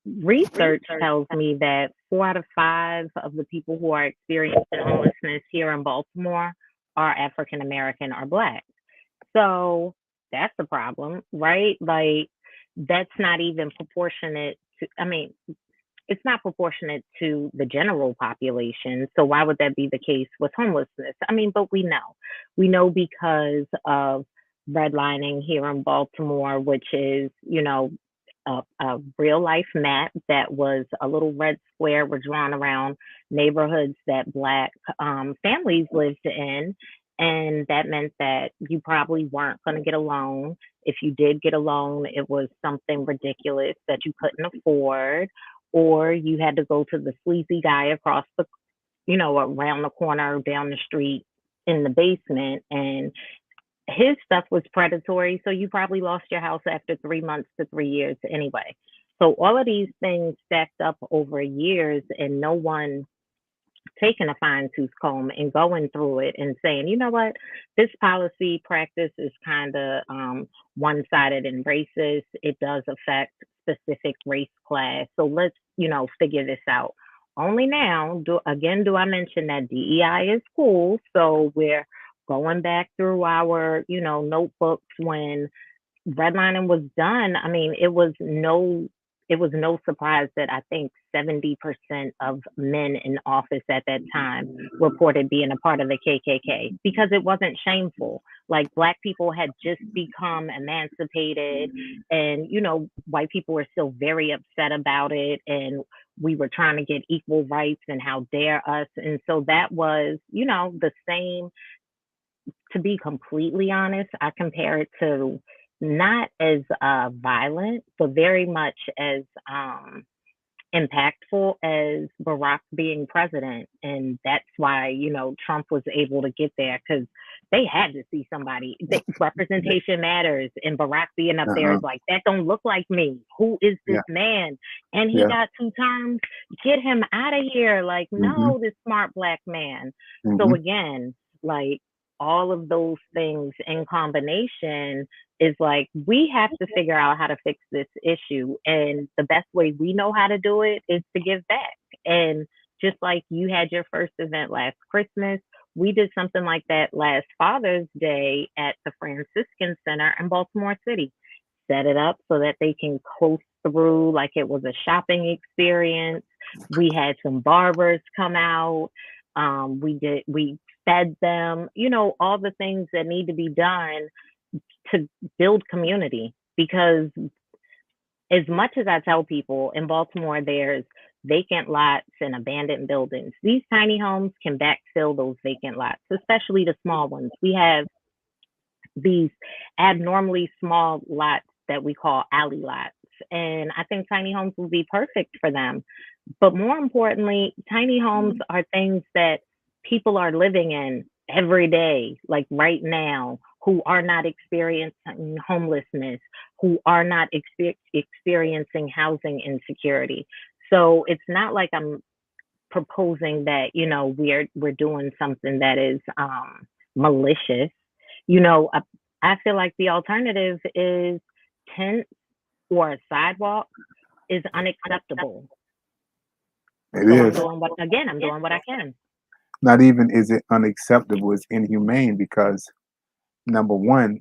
Research tells me that 4 out of 5 of the people who are experiencing homelessness here in Baltimore are African American or Black. So that's the problem, right? Like that's not even proportionate to, I mean, it's not proportionate to the general population. So why would that be the case with homelessness? I mean, but we know. We know because of redlining here in Baltimore, which is, a real life map that was a little red square was drawn around neighborhoods that Black families lived in. And that meant that you probably weren't going to get a loan. If you did get a loan, it was something ridiculous that you couldn't afford, or you had to go to the sleazy guy across the, around the corner, down the street in the basement. And his stuff was predatory, so you probably lost your house after 3 months to 3 years anyway. So all of these things stacked up over years, and no one taking a fine tooth comb and going through it and saying, you know what, this policy practice is kind of one sided and racist. It does affect specific race class. So let's, figure this out. only now do I mention that DEI is cool. So we're going back through our, notebooks when redlining was done. I mean, it was no surprise that I think 70% of men in office at that time reported being a part of the KKK because it wasn't shameful. Like black people had just become emancipated, and white people were still very upset about it, and we were trying to get equal rights, and how dare us. And so that was, the same. To be completely honest, I compare it to not as violent, but very much as impactful as Barack being president. And that's why, Trump was able to get there because they had to see somebody. Representation matters. And Barack being up there Uh-huh. is like, that don't look like me. Who is this Yeah. man? And he Yeah. got 2 terms. Get him out of here. Like, Mm-hmm. no, this smart black man. Mm-hmm. So again, like all of those things in combination is like we have to figure out how to fix this issue, and the best way we know how to do it is to give back. And just like you had your first event last Christmas, we did something like that last Father's Day at the Franciscan Center in Baltimore City. Set it up so that they can coast through like it was a shopping experience. We had some barbers come out. We fed them, all the things that need to be done to build community. Because as much as I tell people in Baltimore, there's vacant lots and abandoned buildings. These tiny homes can backfill those vacant lots, especially the small ones. We have these abnormally small lots that we call alley lots. And I think tiny homes will be perfect for them. But more importantly, tiny homes are things that people are living in every day, like right now, who are not experiencing homelessness, who are not experiencing housing insecurity. So it's not like I'm proposing that we're doing something that is malicious. I feel like the alternative is tents or a sidewalk is unacceptable. It So I'm is. doing what I can. Not even is it unacceptable, it's inhumane because number one,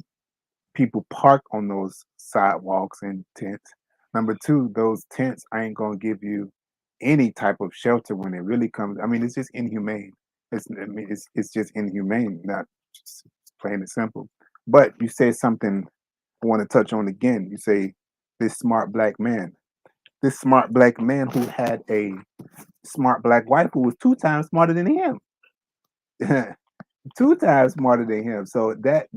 people park on those sidewalks and tents. Number two, those tents ain't gonna give you any type of shelter when it really comes. I mean, it's just inhumane. It's just inhumane, not just plain and simple. But you say something I want to touch on again. You say this smart black man, this smart black man who had a smart black wife who was 2 times smarter than him. 2 times smarter than him. So that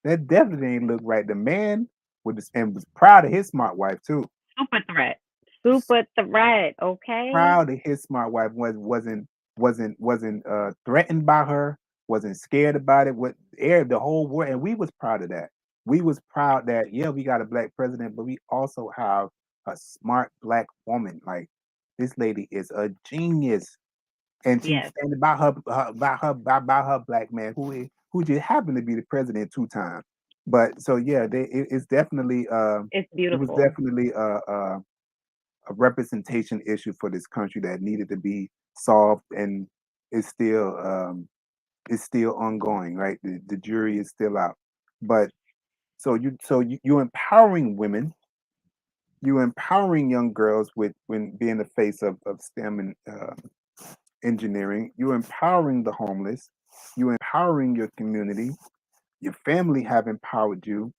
definitely ain't look right. The man with this and was proud of his smart wife too. Super threat. Super threat. Okay. Proud of his smart wife wasn't threatened by her, wasn't scared about it. What air the whole world, and we was proud of that. We was proud that yeah, we got a black president, but we also have a smart black woman. Like this lady is a genius. And she's Yes. standing by her black man who just happened to be the president 2 times. But so yeah, it's definitely It's it was beautiful. definitely a representation issue for this country that needed to be solved, and it's still it's still ongoing. Right, the jury is still out. But you're empowering women, you're empowering young girls with when being the face of STEM and engineering. You're empowering the homeless. You're empowering your community. Your family have empowered you.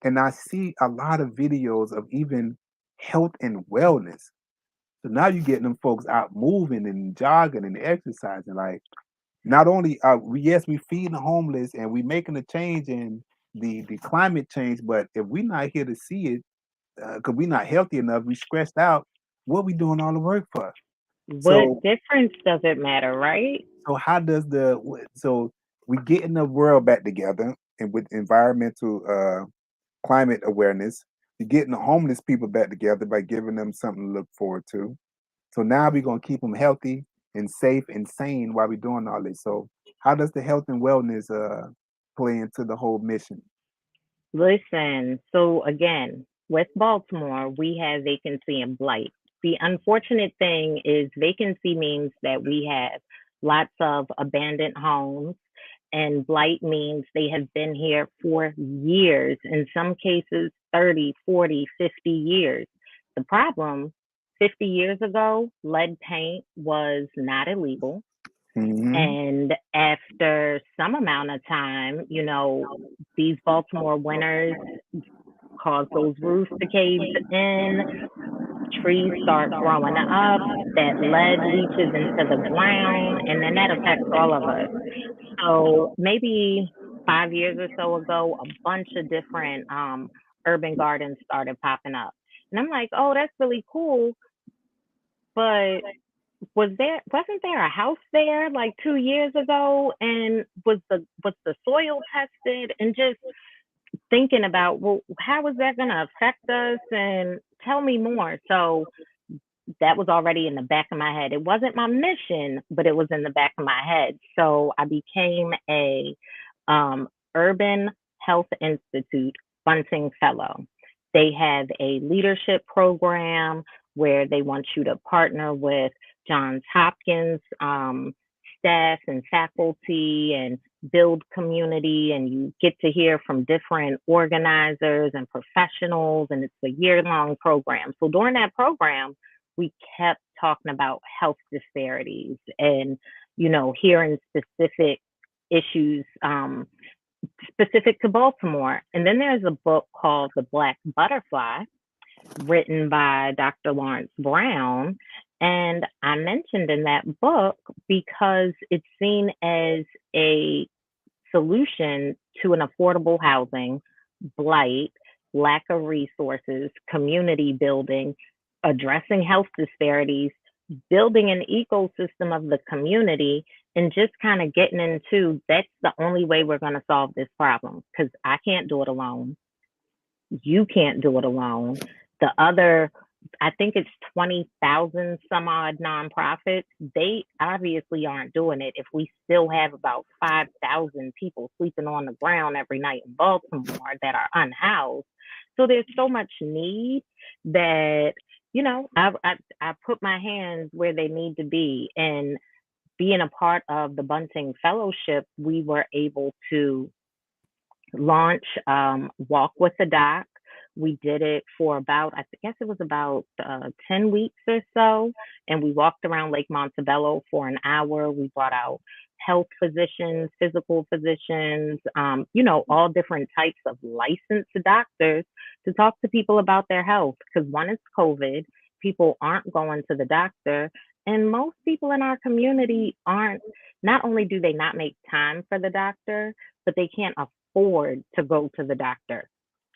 And I see a lot of videos of even health and wellness. So now you're getting them folks out moving and jogging and exercising. Like not only yes, we feeding the homeless and we making a change in the climate change, but if we're not here to see it, because we're not healthy enough, we stressed out. What we doing all the work for? What So difference does it matter, right? So how does so we getting the world back together and with environmental climate awareness, we getting the homeless people back together by giving them something to look forward to. So now we're gonna keep them healthy and safe and sane while we're doing all this. So how does the health and wellness play into the whole mission? Listen, so again, with Baltimore, we have vacancy and blight. the unfortunate thing is vacancy means that we have lots of abandoned homes, and blight means they have been here for years, in some cases 30, 40, 50 years. The problem, 50 years ago, lead paint was not illegal. Hmm. And after some amount of time, these Baltimore winters cause those roofs to cave in, trees start growing up, that lead leaches into the ground, and then that affects all of us. So maybe 5 years or so ago, a bunch of different urban gardens started popping up. And I'm like, oh, that's really cool. But wasn't there a house there like 2 years ago? And was the soil tested? And just thinking about, well, how is that going to affect us? And tell me more. So that was already in the back of my head. It wasn't my mission, but it was in the back of my head. So I became a Urban Health Institute Bunting Fellow. They have a leadership program where they want you to partner with Johns Hopkins staff and faculty and build community, and you get to hear from different organizers and professionals, and it's a year-long program. So during that program, we kept talking about health disparities and hearing specific issues specific to Baltimore. And then there's a book called The Black Butterfly, written by Dr. Lawrence Brown. And I mentioned in that book because it's seen as a solution to an affordable housing, blight, lack of resources, community building, addressing health disparities, building an ecosystem of the community, and just kind of getting into that's the only way we're going to solve this problem, because I can't do it alone. You can't do it alone. The other, I think it's 20,000 some odd nonprofits, they obviously aren't doing it if we still have about 5,000 people sleeping on the ground every night in Baltimore that are unhoused. So there's so much need that, I put my hands where they need to be. And being a part of the Bunting Fellowship, we were able to launch Walk with the Doc. We did it for about, I guess it was about 10 weeks or so. And we walked around Lake Montebello for an hour. We brought out health physicians, physical physicians, all different types of licensed doctors to talk to people about their health. Because one is COVID, people aren't going to the doctor. And most people in our community not only do they not make time for the doctor, but they can't afford to go to the doctor.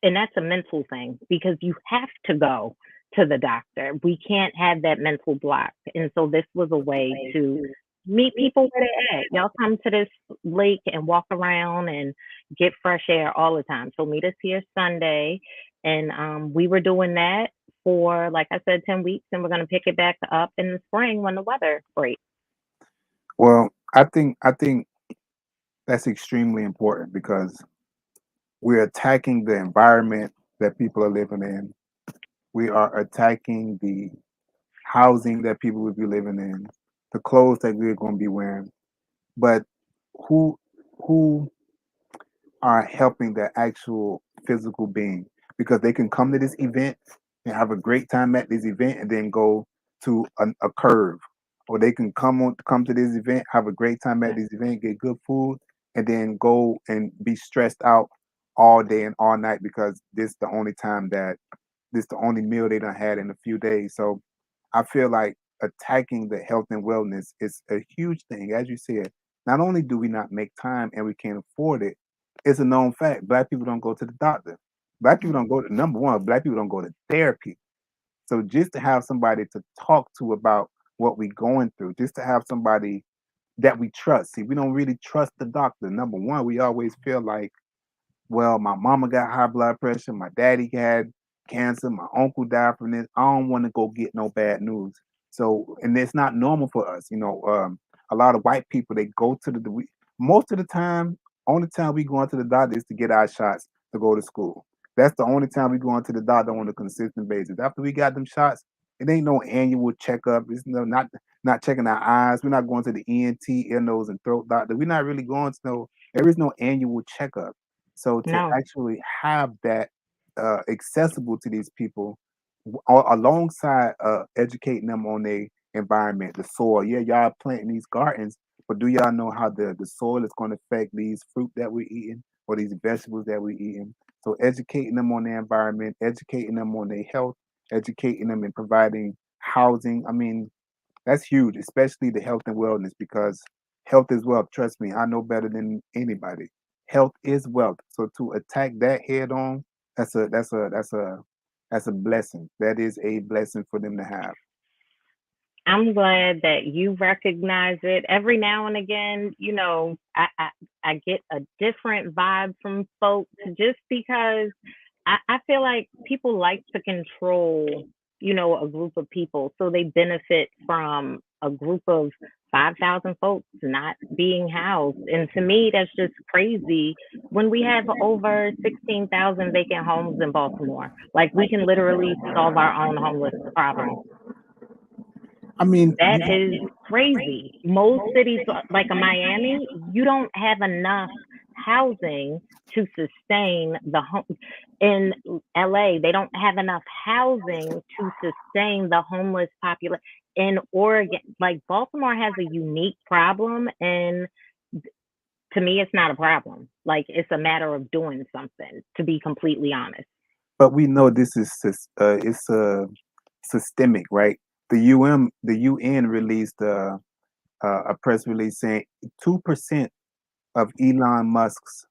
And that's a mental thing, because you have to go to the doctor. We can't have that mental block. And so this was a way to meet people where they're at. Y'all come to this lake and walk around and get fresh air all the time. So meet us here Sunday. And we were doing that for, like I said, 10 weeks. And we're going to pick it back up in the spring when the weather breaks. Well, I think that's extremely important because we're attacking the environment that people are living in. We are attacking the housing that people would be living in, the clothes that we're going to be wearing. But who who are helping the actual physical being? Because they can come to this event and have a great time at this event and then go to a curve, or they can come to this event, have a great time at this event, get good food, and then go and be stressed out all day and all night because this the only meal they done had in a few days. So I feel like attacking the health and wellness is a huge thing. As you said, not only do we not make time and we can't afford it, it's a known fact. Black people don't go to the doctor. Black people don't go to number one, black people don't go to therapy. So just to have somebody to talk to about what we're going through, just to have somebody that we trust. See, we don't really trust the doctor. Number one, we always feel like, well, my mama got high blood pressure, my daddy had cancer, my uncle died from this. I don't want to go get no bad news. So, and it's not normal for us. A lot of white people, they go to most of the time, only time we go into the doctor is to get our shots to go to school. That's the only time we go into the doctor on a consistent basis. After we got them shots, It ain't no annual checkup. It's not checking our eyes. We're not going to the ENT, ear, nose, and throat doctor. We're not really going to no. There is no annual checkup. So to No. actually have that accessible to these people, alongside educating them on the environment, the soil. Yeah, y'all planting these gardens, but do y'all know how the soil is going to affect these fruit that we're eating or these vegetables that we're eating? So educating them on the environment, educating them on their health, educating them and providing housing. I mean, that's huge, especially the health and wellness, because health is wealth. Trust me, I know better than anybody. Health is wealth. So to attack that head on, that's a blessing. That is a blessing for them to have. I'm glad that you recognize it. Every now and again, I get a different vibe from folks just because I feel like people like to control, a group of people. So they benefit from a group of 5,000 folks not being housed. And to me, that's just crazy when we have over 16,000 vacant homes in Baltimore. Like, we can literally solve our own homeless problem. I mean, That is crazy. Most cities, like a Miami, you don't have enough housing to sustain the home. In LA, they don't have enough housing to sustain the homeless population. In Oregon, like, Baltimore has a unique problem, and to me, it's not a problem. Like, it's a matter of doing something, to be completely honest. but we know this is it's systemic, right? The UN released a press release saying 2% of Elon Musk's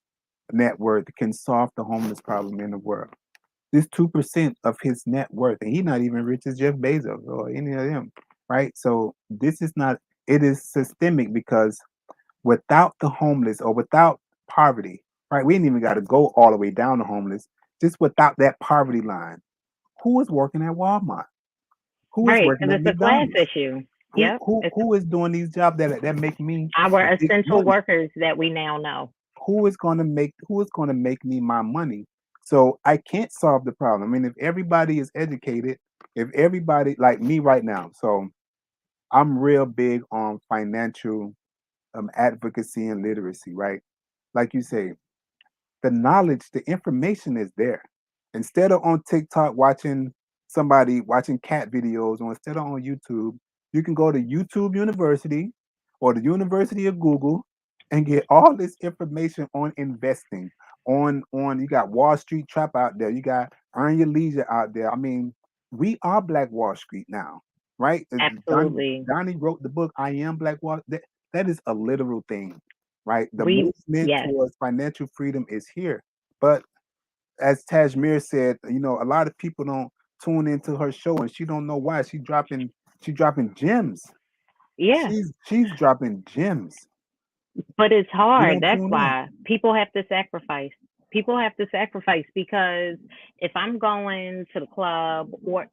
net worth can solve the homeless problem in the world. This 2% of his net worth, and he's not even rich as Jeff Bezos or any of them, right? So this is not. It is systemic because without the homeless or without poverty, right? We ain't even got to go all the way down to homeless. Just without that poverty line, who is working at Walmart? Who is Right, working because at it's a class McDonald's? issue. Who Yep, who it's who is doing these jobs that make me our big essential money? workers that we now know. Who is going to make me my money? So I can't solve the problem. I mean, if everybody is educated, if everybody like me right now, so I'm real big on financial advocacy and literacy, right? Like you say, the knowledge, the information is there. Instead of on TikTok watching somebody watching cat videos, or instead of on YouTube, you can go to YouTube University or the University of Google and get all this information on investing. On you got Wall Street Trap out there, you got Earn Your Leisure out there. I mean, we are Black Wall Street now, right? Absolutely. Donnie wrote the book I Am Black Wall. That is a literal thing, right? The We movement Yes. towards financial freedom is here. But as Tajmir said, a lot of people don't tune into her show, and she don't know why. She dropping gems. Yeah. She's dropping gems. But it's We hard. don't That's tune in. why people have to sacrifice. People have to sacrifice because if I'm going to the club, or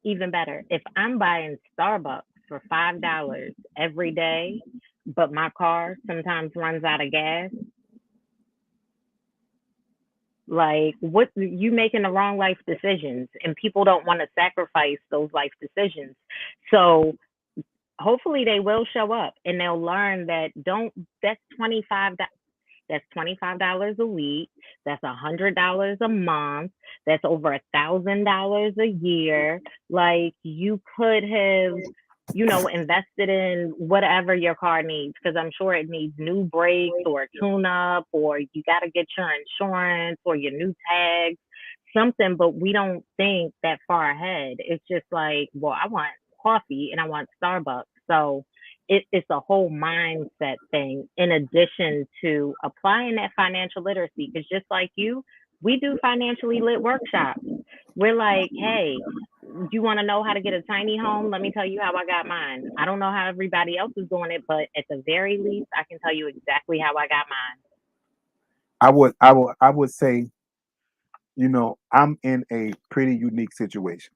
even better, if I'm buying Starbucks for $5 every day, but my car sometimes runs out of gas, like, what, you making the wrong life decisions, and people don't want to sacrifice those life decisions. So hopefully they will show up and they'll learn that don't that's 25 that's $25 a week. That's $100 a month. That's over $1,000 a year. Like, you could have, invested in whatever your car needs, because I'm sure it needs new brakes or a tune up, or you got to get your insurance or your new tags, something. But we don't think that far ahead. It's just like, well, I want coffee and I want Starbucks. So it's a whole mindset thing in addition to applying that financial literacy. Because just like you, we do financially lit workshops. We're like, hey, you want to know how to get a tiny home? Let me tell you how I got mine. I don't know how everybody else is doing it, but at the very least, I can tell you exactly how I got mine. I would say, I'm in a pretty unique situation.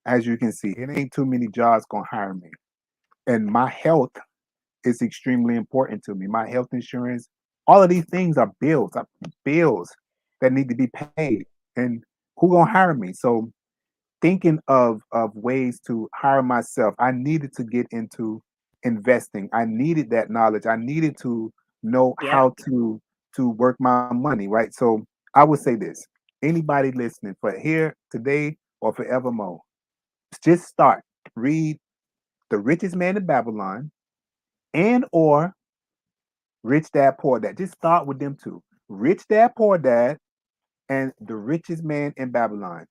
As you can see, it ain't too many jobs gonna hire me, and my health is extremely important to me. My health insurance, all of these things are bills that need to be paid, and who gonna hire me? So thinking of ways to hire myself. I needed to get into investing. I needed that knowledge. I needed to know Yep. how to work my money, right? So I would say this. Anybody listening for here today or forevermore, just start. Read The Richest Man in Babylon and or Rich Dad Poor Dad. Just start with them two. Rich Dad Poor Dad and The Richest Man in Babylon.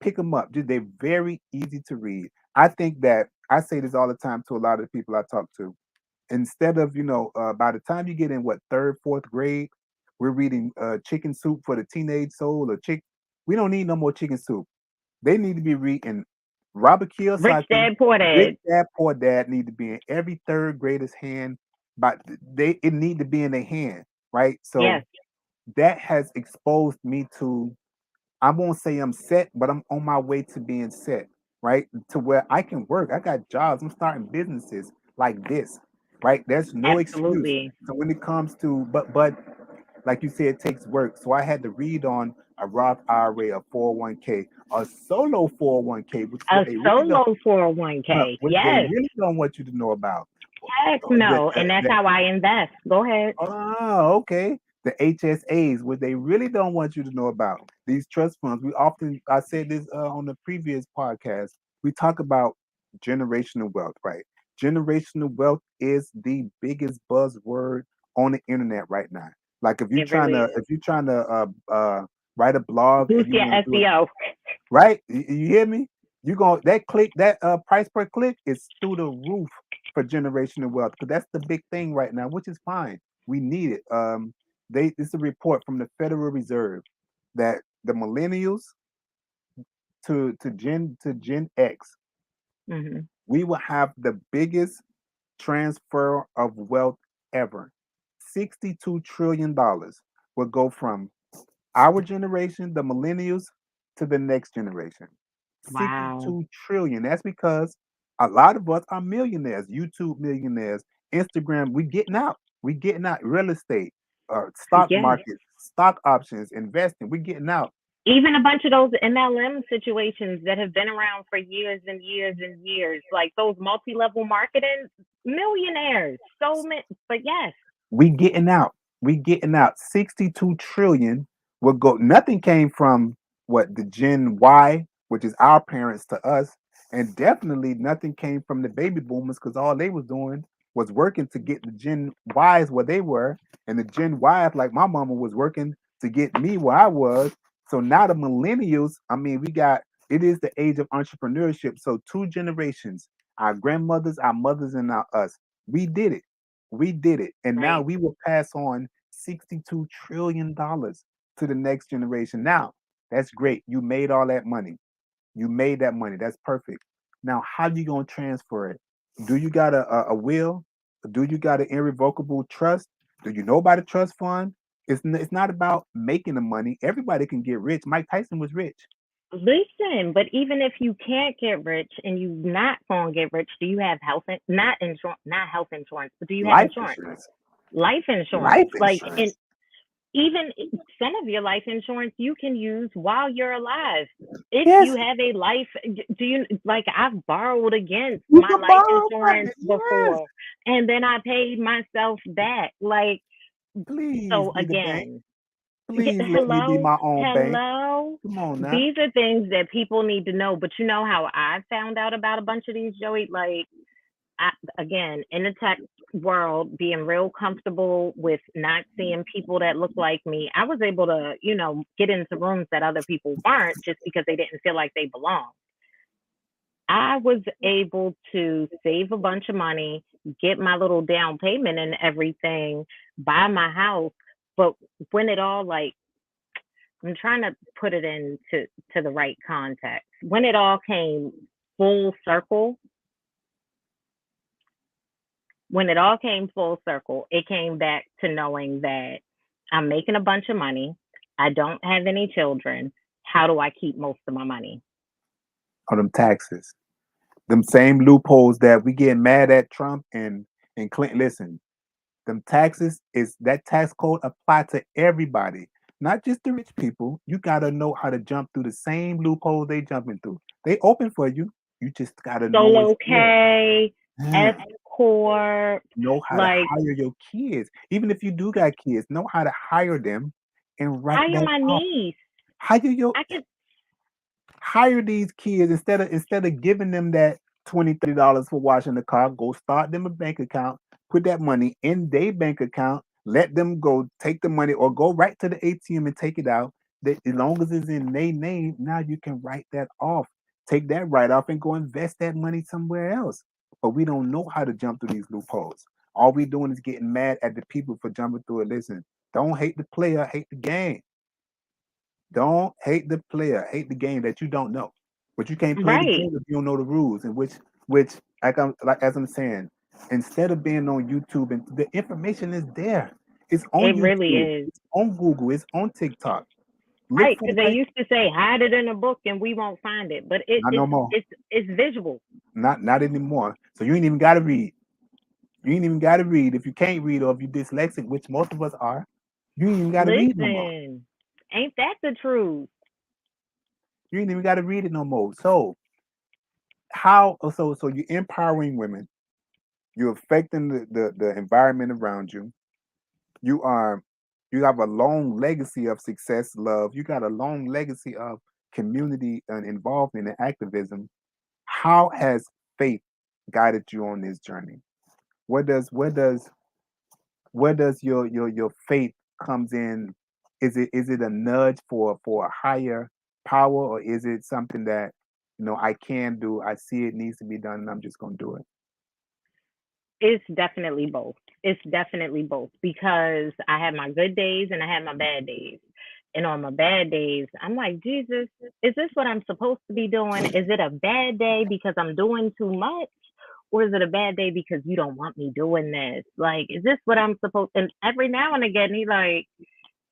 Pick them up. They're very easy to read. I think that I say this all the time to a lot of the people I talk to. Instead of, by the time you get in what third, fourth grade, we're reading Chicken Soup for the Teenage Soul or Chick. We don't need no more Chicken Soup. They need to be reading Robert Rich Kiyosaki, Dad, Poor Rich Dad. Dad Poor Dad need to be in every third grader's hand, but it need to be in their hand, right? So Yes, that has exposed me to, I won't say I'm set, but I'm on my way to being set, right? To where I can work. I got jobs. I'm starting businesses like this, right? There's no excuse. absolutely. So when it comes to, but like you said, it takes work. So I had to read on a Roth IRA, a 401k, a solo 401k, which is what A they really don't, solo 401k. what they Yes. really don't want you to know about. Heck The, no. the, And that's the how I invest. Go ahead. Oh, okay. The HSAs, what they really don't want you to know about. These trust funds. I said this on the previous podcast. We talk about generational wealth, right? Generational wealth is the biggest buzzword on the internet right now. Like It really is. if you're trying to write a blog and Boost you your want to do it SEO. right, you hear me? You going that click that price per click is through the roof for generational wealth because that's the big thing right now, which is fine. We need it. This is a report from the Federal Reserve that the millennials to Gen X, Hmm. we will have the biggest transfer of wealth ever. $62 trillion will go from our generation, the millennials, to the next generation. Wow. 62 trillion. That's because a lot of us are millionaires, YouTube millionaires, Instagram. We getting out. We getting out. Real estate, stock Yes. market, stock options, investing. We getting out. Even a bunch of those MLM situations that have been around for years and years and years, like those multi-level marketing millionaires. So many, but yes, We getting out. We getting out. 62 trillion will go. Nothing came from what the Gen Y, which is our parents to us, and definitely nothing came from the baby boomers because all they was doing was working to get the Gen Ys where they were, and the Gen Ys, like my mama, was working to get me where I was. So now the millennials, I mean, it is the age of entrepreneurship. So two generations, our grandmothers, our mothers, and now us, we did it. We did it. And now right. we will pass on $62 trillion to the next generation. Now, that's great. You made all that money. You made that money. That's perfect. Now, how you gonna transfer it? Do you got a will? Do you got an irrevocable trust? Do you know about a trust fund? It's not about making the money. Everybody can get rich. Mike Tyson was rich. Listen, but even if you can't get rich and you not gonna get rich, do you have not insurance, not health insurance, but do you have Life insurance? insurance. Life insurance. Life Like, and insurance. even some of your life insurance you can use while you're alive. If Yes, you have a life, do you like I've borrowed against you my can life borrow money. insurance Yes. before and then I paid myself back. Like, Please so be the bank. again, Please let me be hello, my own bank. hello. Come on now. These are things that people need to know. But you know how I found out about a bunch of these, Joey? Like, I, again, in the tech world, being real comfortable with not seeing people that look like me, I was able to, get into rooms that other people weren't just because they didn't feel like they belonged. I was able to save a bunch of money, get my little down payment and everything, buy my house. But when it all like I'm trying to put it into to the right context. When it all came full circle, it came back to knowing that I'm making a bunch of money. I don't have any children. How do I keep most of my money? On them taxes. Them same loopholes that we get mad at Trump and Clinton. Listen, them taxes is that tax code apply to everybody, not just the rich people. You gotta know how to jump through the same loopholes they jumping through. They open for you. You just gotta know it's Solo there. K, Yeah. S Corp, Know how to like hire your kids. Even if you do got kids, know how to hire them and write hire that my off. niece. Hire your I could hire these kids instead of giving them that $20, $30 for washing the car. Go start them a bank account, put that money in their bank account, let them go take the money or go right to the ATM and take it out. As long as it's in their name, now you can write that off. Take that write off and go invest that money somewhere else. But we don't know how to jump through these loopholes. All we doing is getting mad at the people for jumping through it. Listen, don't hate the player, hate the game. Don't hate the player, hate the game that you don't know. But you can't play the right. game if you don't know the rules. And which like as I'm saying, instead of being on YouTube and the information is there. It's on It really YouTube, is. it's on Google, it's on TikTok. Look Right, for because the they right used to say hide it in a book and we won't find it, but not no more. it's visual. Not anymore. So you ain't even gotta read. You ain't even gotta read. If you can't read or if you're dyslexic, which most of us are, you ain't even gotta read no more. Listen, ain't that the truth? You ain't even gotta read it no more. So so you're empowering women. You're affecting the environment around you. You are you have a long legacy of success, love. You got a long legacy of community and involvement and activism. How has faith guided you on this journey? Where does where does where does your faith comes in? Is it a nudge for a higher power, or is it something that I can do? I see it needs to be done, and I'm just gonna do it. It's definitely both. It's definitely both because I have my good days and I have my bad days. And on my bad days, I'm like, Jesus, is this what I'm supposed to be doing? Is it a bad day because I'm doing too much? Or is it a bad day because you don't want me doing this? Like, is this what I'm supposed? And every now and again, he like,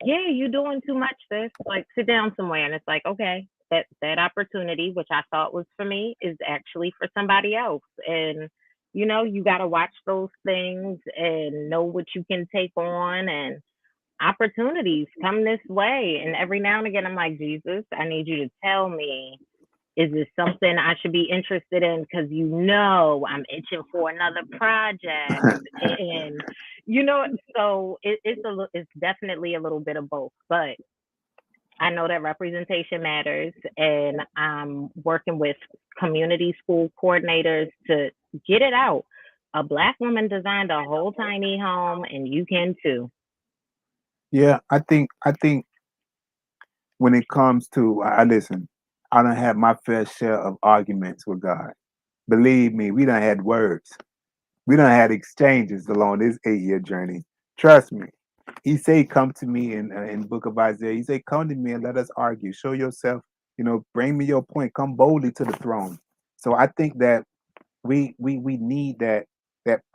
yeah, you doing too much, sis. Like, sit down somewhere. And it's like, okay, that opportunity, which I thought was for me, is actually for somebody else. And you got to watch those things and know what you can take on. And opportunities come this way. And every now and again, I'm like, Jesus, I need you to tell me, is this something I should be interested in? Because I'm itching for another project, and so it's definitely a little bit of both. But I know that representation matters, and I'm working with community school coordinators to get it out. A Black woman designed a whole tiny home, and you can too. Yeah, I think when it comes to I listen, I don't have my fair share of arguments with God. Believe me, we done had words. We done had exchanges along this 8-year journey. Trust me. He say, "Come to me," in Book of Isaiah. He say, "Come to me and let us argue. Show yourself. Bring me your point. Come boldly to the throne." So I think that we need that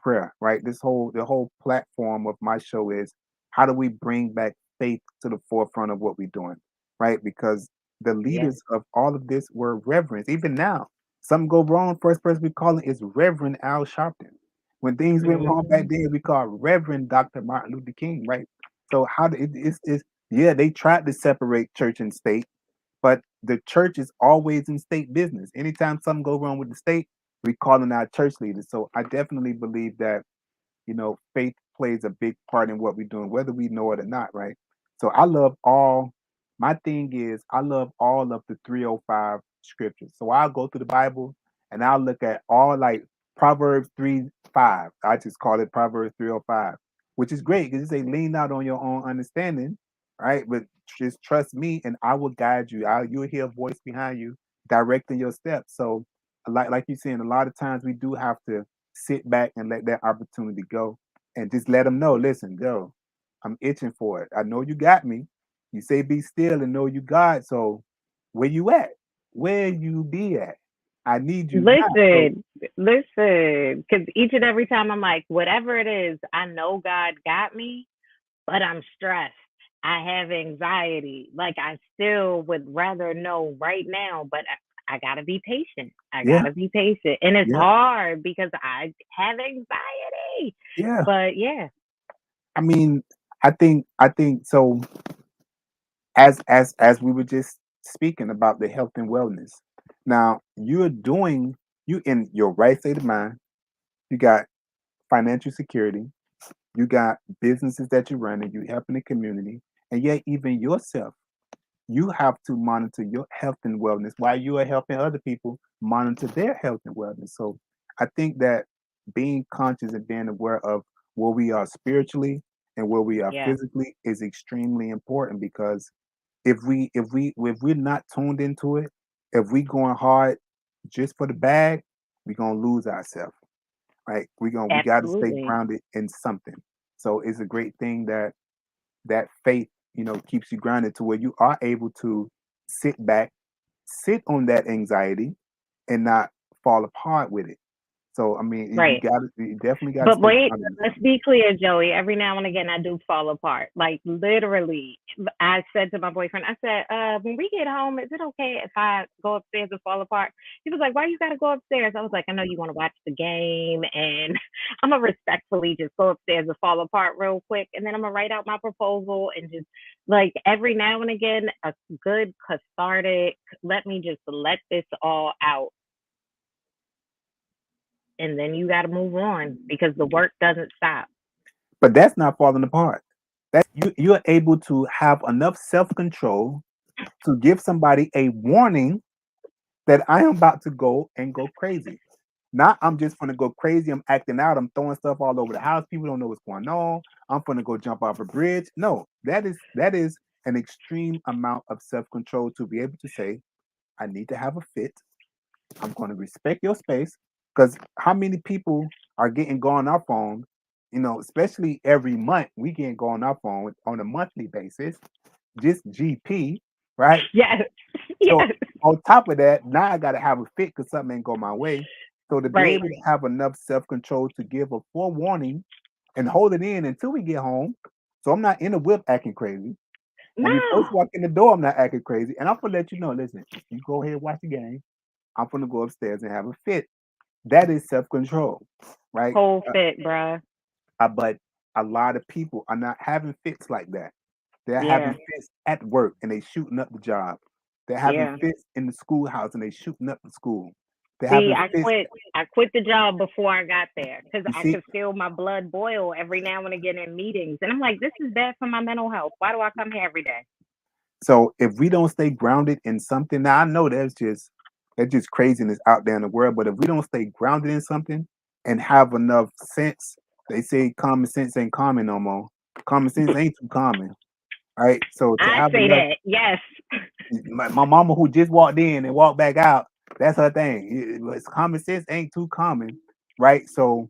prayer, right? The whole platform of my show is how do we bring back faith to the forefront of what we're doing, right? Because the Yeah. leaders of all of this were reverends. Even now, something go wrong, first person we call it is Reverend Al Sharpton. When things went wrong back Hmm. then, we call Reverend Dr. Martin Luther King, right? So how do it's yeah, they tried to separate church and state, but the church is always in state business. Anytime something go wrong with the state, we calling our church leaders. So I definitely believe that faith plays a big part in what we're doing, whether we know it or not, right? So my thing is, I love all of the 305 scriptures. So I'll go through the Bible and I'll look at all like Proverbs 3:5. I just call it Proverbs 3:05, which is great because it say lean out on your own understanding, right? But just trust me and I will guide you. You'll hear a voice behind you directing your steps. So like you're saying, a lot of times we do have to sit back and let that opportunity go and just let them know, listen, go. I'm itching for it. I know you got me. You say be still and know you God. So where you at? Where you be at? I need you now. So Listen, listen, because each and every time I'm like, whatever it is, I know God got me, but I'm stressed. I have anxiety. Like I still would rather know right now, but I gotta be patient. I yeah, gotta be patient, and it's yeah, hard because I have anxiety. yeah. But yeah, I mean, I think so as we were just speaking about the health and wellness. Now you in your right state of mind. You got financial security. You got businesses that you're running. You helping the community, and yet even yourself, you have to monitor your health and wellness while you are helping other people monitor their health and wellness. So I think that being conscious and being aware of where we are spiritually and where we are Yeah, physically is extremely important because if we're not tuned into it, if we going hard just for the bag, we're gonna lose ourselves. Right? We gotta stay absolutely. grounded in something. So it's a great thing that that faith, keeps you grounded to where you are able to sit back, sit on that anxiety and not fall apart with it. So I mean, Right. you definitely gotta But stay wait, grounded in let's something. be clear, Joey. Every now and again, I do fall apart. Like literally, I said to my boyfriend, I said, when we get home, is it okay if I go upstairs and fall apart? He was like, why you gotta go upstairs? I was like, I know you want to watch the game, and I'm gonna respectfully just go upstairs and fall apart real quick, and then I'm gonna write out my proposal and just like every now and again, a good cathartic. Let me just let this all out, and then you got to move on because the work doesn't stop. But that's not falling apart. That's you're able to have enough self-control to give somebody a warning that I am about to go crazy. Not I'm just gonna go crazy. I'm acting out. I'm throwing stuff all over the house. People don't know what's going on. I'm gonna go jump off a bridge. No, that is an extreme amount of self control to be able to say, I need to have a fit. I'm gonna respect your space. Because how many people are getting going off on, especially every month, we getting going off on a monthly basis, just GP, right? Yes, So yes, on top of that, now I gotta have a fit because something ain't go my way. So to be right. able to have enough self-control to give a forewarning and hold it in until we get home. So I'm not in the whip acting crazy. When we first No, walk in the door, I'm not acting crazy. And I'm gonna let you know, listen, you go ahead and watch the game. I'm gonna go upstairs and have a fit. That is self-control, right? whole fit, bruh. But a lot of people are not having fits like that. They're having Yeah, fits at work and they shooting up the job. They're having yeah. fits in the schoolhouse and they shooting up the school. They're See, having fits. I quit the job before I got there because You I see, could feel my blood boil every now and again in meetings, and I'm like, this is bad for my mental health. Why do I come here every day? so if we don't stay grounded in something, now I know that's just craziness out there in the world. But if we don't stay grounded in something and have enough sense, they say common sense ain't common no more. Common sense ain't too common, right? So to I have say enough, that. Yes. my mama who just walked in and walked back out, that's her thing. It's common sense ain't too common, right? So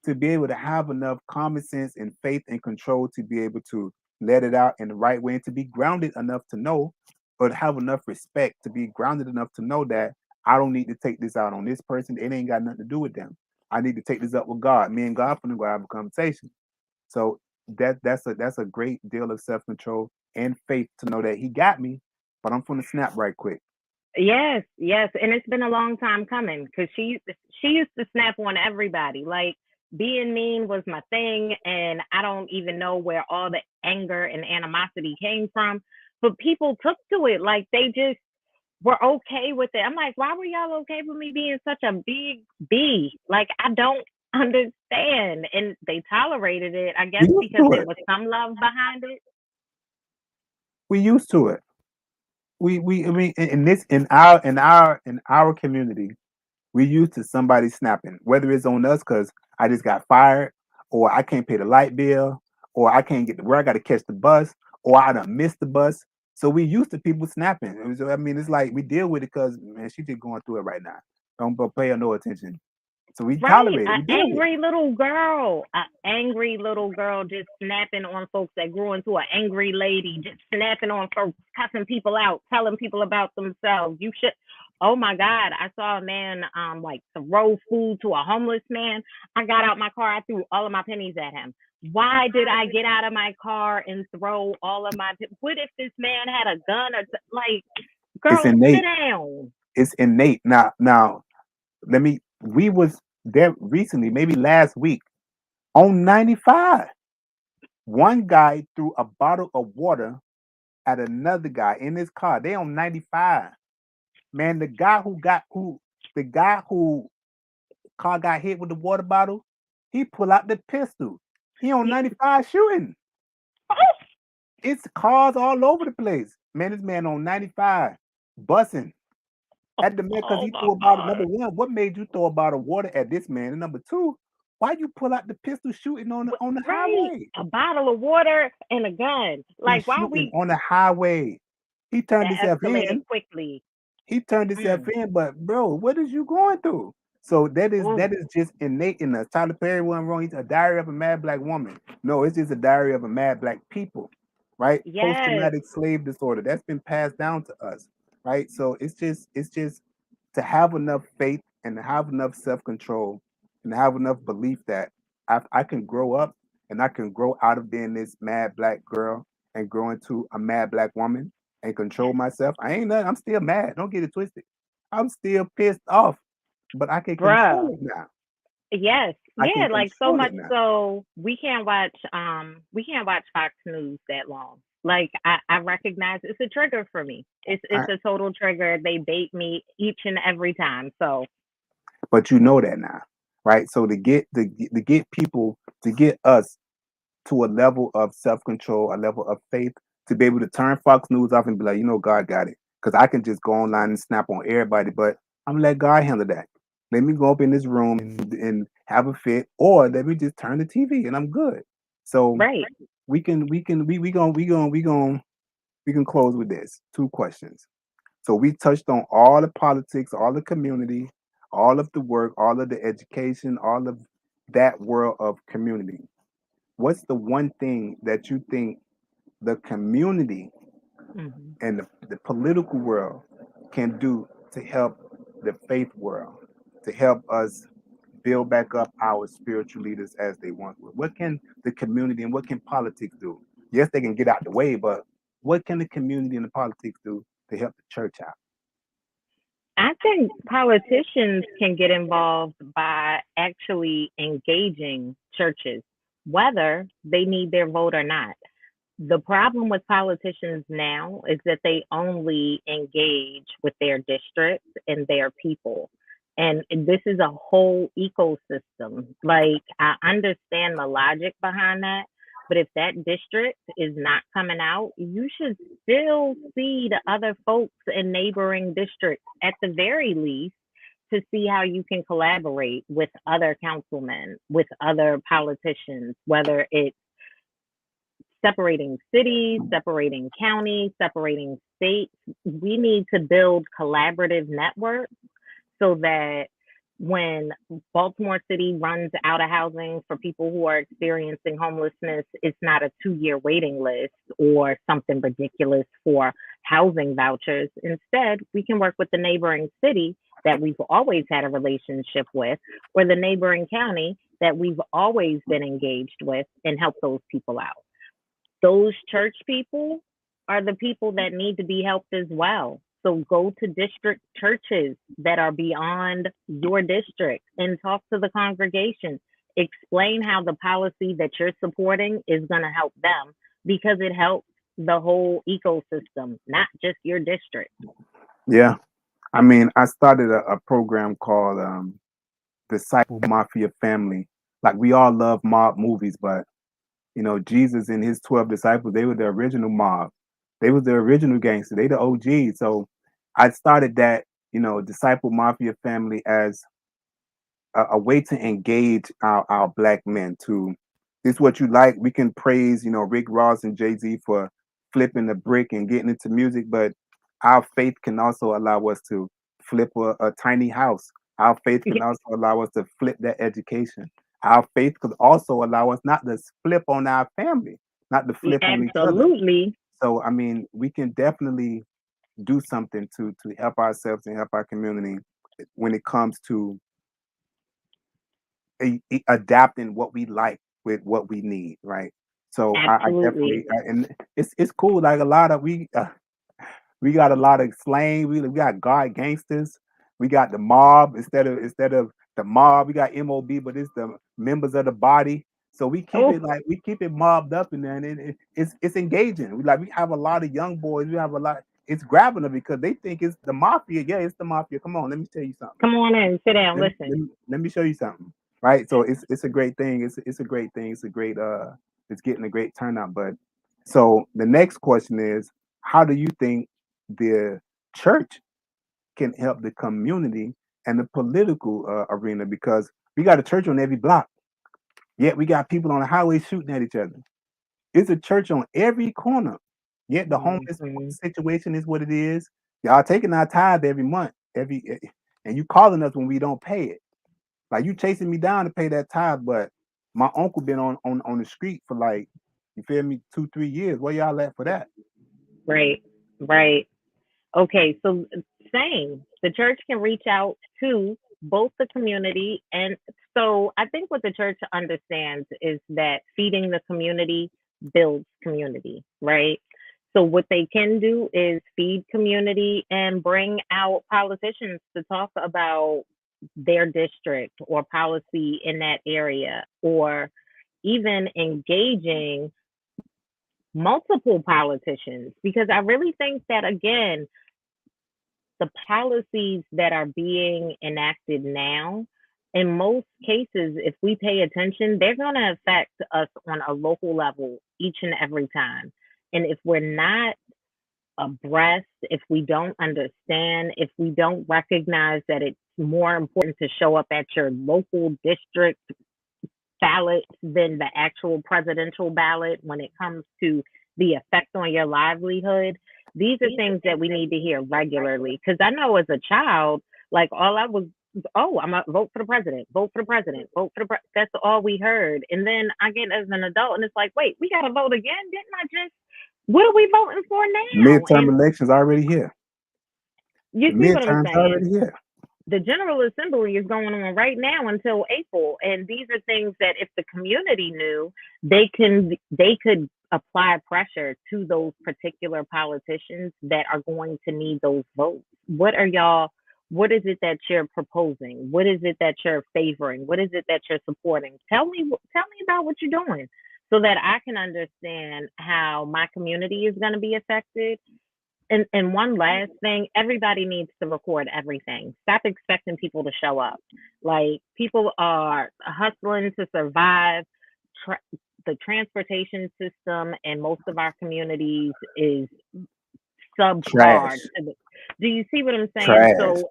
to be able to have enough common sense and faith and control to be able to let it out in the right way and to be grounded enough to know or to have enough respect to be grounded enough to know that I don't need to take this out on this person. It ain't got nothing to do with them. I need to take this up with God. Me and God gonna go have a conversation. So that's a great deal of self control and faith to know that He got me, but I'm gonna snap right quick. Yes, yes, and it's been a long time coming because she used to snap on everybody. Like being mean was my thing, and I don't even know where all the anger and animosity came from. But people took to it like they just were okay with it. I'm like, why were y'all okay with me being such a big B? Like I don't understand, and they tolerated it. I We guess used because to there it. was some love behind it. We used to it. We I mean in our community, we used to somebody snapping, whether it's on us because I just got fired, or I can't pay the light bill, or I can't get to where I got to catch the bus, or I done missed the bus. So we used to people snapping. I mean, it's like we deal with it because man, she just going through it right now. Don't pay her no attention. So we Right, tolerate it. an We deal with it. angry little girl just snapping on folks that grew into an angry lady, just snapping on folks, cussing people out, telling people about themselves. You should. Oh my God, I saw a man like throw food to a homeless man. I got out my car, I threw all of my pennies at him. Why did I get out of my car and throw all of my? What if this man had a gun or like, It's girl, sit innate. down. It's innate. Now, let me. We was there recently, maybe last week on 95. One guy threw a bottle of water at another guy in his car. They on 95. Man, the guy who car got hit with the water bottle, he pull out the pistol. He on 95 shooting. It's cars all over the place. Man, this man on 95 bussing at the man because Oh he my threw a bottle. Number God. one, what made you throw a bottle of water at this man? And number two, why you pull out the pistol shooting on the Right. highway? A bottle of water and a gun. He's Like, why shooting we on the highway. He turned that himself escalated in. quickly. He turned himself Mm. in, but bro, what is you going through? So that Ooh. is just innate in us. Tyler Perry wasn't wrong. He's a diary of a mad black woman. No, it's just a diary of a mad black people, right? Post Yes. traumatic slave disorder that's been passed down to us, right? So it's just to have enough faith and to have enough self control and to have enough belief that I can grow up and I can grow out of being this mad black girl and grow into a mad black woman and control myself. I ain't nothing. I'm still mad. Don't get it twisted. I'm still pissed off, but I can control Bruh. it now. Yes. I can Yeah, like so control it much now. so we can't watch Fox News that long. Like I recognize it's a trigger for me. It's I, a total trigger. They bait me each and every time. So but you know that now, right? So to get people to get us to a level of self control, a level of faith, to be able to turn Fox News off and be like, you know, God got it. Because I can just go online and snap on everybody, but I'm gonna let God handle that. Let me go up in this room and have a fit, or let me just turn the TV and I'm good. So right. we can close with this. Two questions. So we touched on all the politics, all the community, all of the work, all of the education, all of that world of community. What's the one thing that you think the community Hmm. and the political world can do to help the faith world, to help us build back up our spiritual leaders as they once were? What can the community and what can politics do? Yes, they can get out the way, but what can the community and the politics do to help the church out? I think politicians can get involved by actually engaging churches, whether they need their vote or not. The problem with politicians now is that they only engage with their districts and their people. And this is a whole ecosystem. Like, I understand the logic behind that, but if that district is not coming out, you should still see the other folks in neighboring districts at the very least to see how you can collaborate with other councilmen, with other politicians, whether it's separating cities, separating counties, separating states. We need to build collaborative networks so that when Baltimore City runs out of housing for people who are experiencing homelessness, it's not a 2 year waiting list or something ridiculous for housing vouchers. Instead, we can work with the neighboring city that we've always had a relationship with, or the neighboring county that we've always been engaged with, and help those people out. Those church people are the people that need to be helped as well. So go to district churches that are beyond your district and talk to the congregation. Explain how the policy that you're supporting is going to help them, because it helps the whole ecosystem, not just your district. Yeah. I mean, I started a program called Disciple Mafia Family. Like we all love mob movies, but you know, Jesus and his 12 disciples, they were the original mob. They was the original gangster. They the OGs. So I started that, you know, Disciple Mafia Family as a way to engage our black men to this is what you like. We can praise, you know, Rick Ross and Jay-Z for flipping the brick and getting into music, but our faith can also allow us to flip a tiny house. Our faith can also allow us to flip that education. Our faith could also allow us not to flip on our family, not to flip on each other. Absolutely. So I mean, we can definitely do something to help ourselves and help our community when it comes to adapting what we like with what we need, right? So I definitely Absolutely. and it's cool. Like a lot of we got a lot of slang. We got God gangsters. We got the mob instead of the mob. We got MOB, but it's the members of the body. So Oh, we keep it mobbed up in there, and it's engaging. We have a lot of young boys. We have a lot. it's grabbing them because they think it's the mafia. Yeah, it's the mafia. Come on, let me tell you something. Come on in, sit down, Let me, listen. let me, let me show you something. Right. So it's a great thing. It's a great thing. It's a great it's getting a great turnout. But so the next question is, how do you think the church can help the community and the political arena? Because we got a church on every block, yet we got people on the highway shooting at each other. It's a church on every corner, yet the homeless Hmm. situation is what it is. Y'all taking our tithe every month, and you calling us when we don't pay it. Like you chasing me down to pay that tithe, but my uncle been on the street for like, you feel me, 2 3 years. Where y'all at for that? Right, right. Okay, so same. The church can reach out to both the community, and so I think what the church understands is that feeding the community builds community, right? So what they can do is feed community and bring out politicians to talk about their district or policy in that area, or even engaging multiple politicians, because I really think that, again, the policies that are being enacted now, in most cases, if we pay attention, they're going to affect us on a local level each and every time. And if we're not abreast, if we don't understand, if we don't recognize that it's more important to show up at your local district ballot than the actual presidential ballot when it comes to the effect on your livelihood. These are things that we need to hear regularly. Because I know as a child, like all I was, oh, I'm gonna vote for the president, vote for the president, vote for the that's all we heard. And then I get as an adult, and it's like, wait, we gotta vote again? Didn't I just? What are we voting for now? Midterm And elections already here. you The see what I'm midterms saying? already here. The General Assembly is going on right now until April, and these are things that if the community knew, they could apply pressure to those particular politicians that are going to need those votes. What is it that you're proposing? What is it that you're favoring? What is it that you're supporting? Tell me about what you're doing so that I can understand how my community is going to be affected. And one last thing, everybody needs to record everything. Stop expecting people to show up. Like, people are hustling to survive. Tra- the transportation system in most of our communities is subpar. Trash. Do you see what I'm saying? Trash. So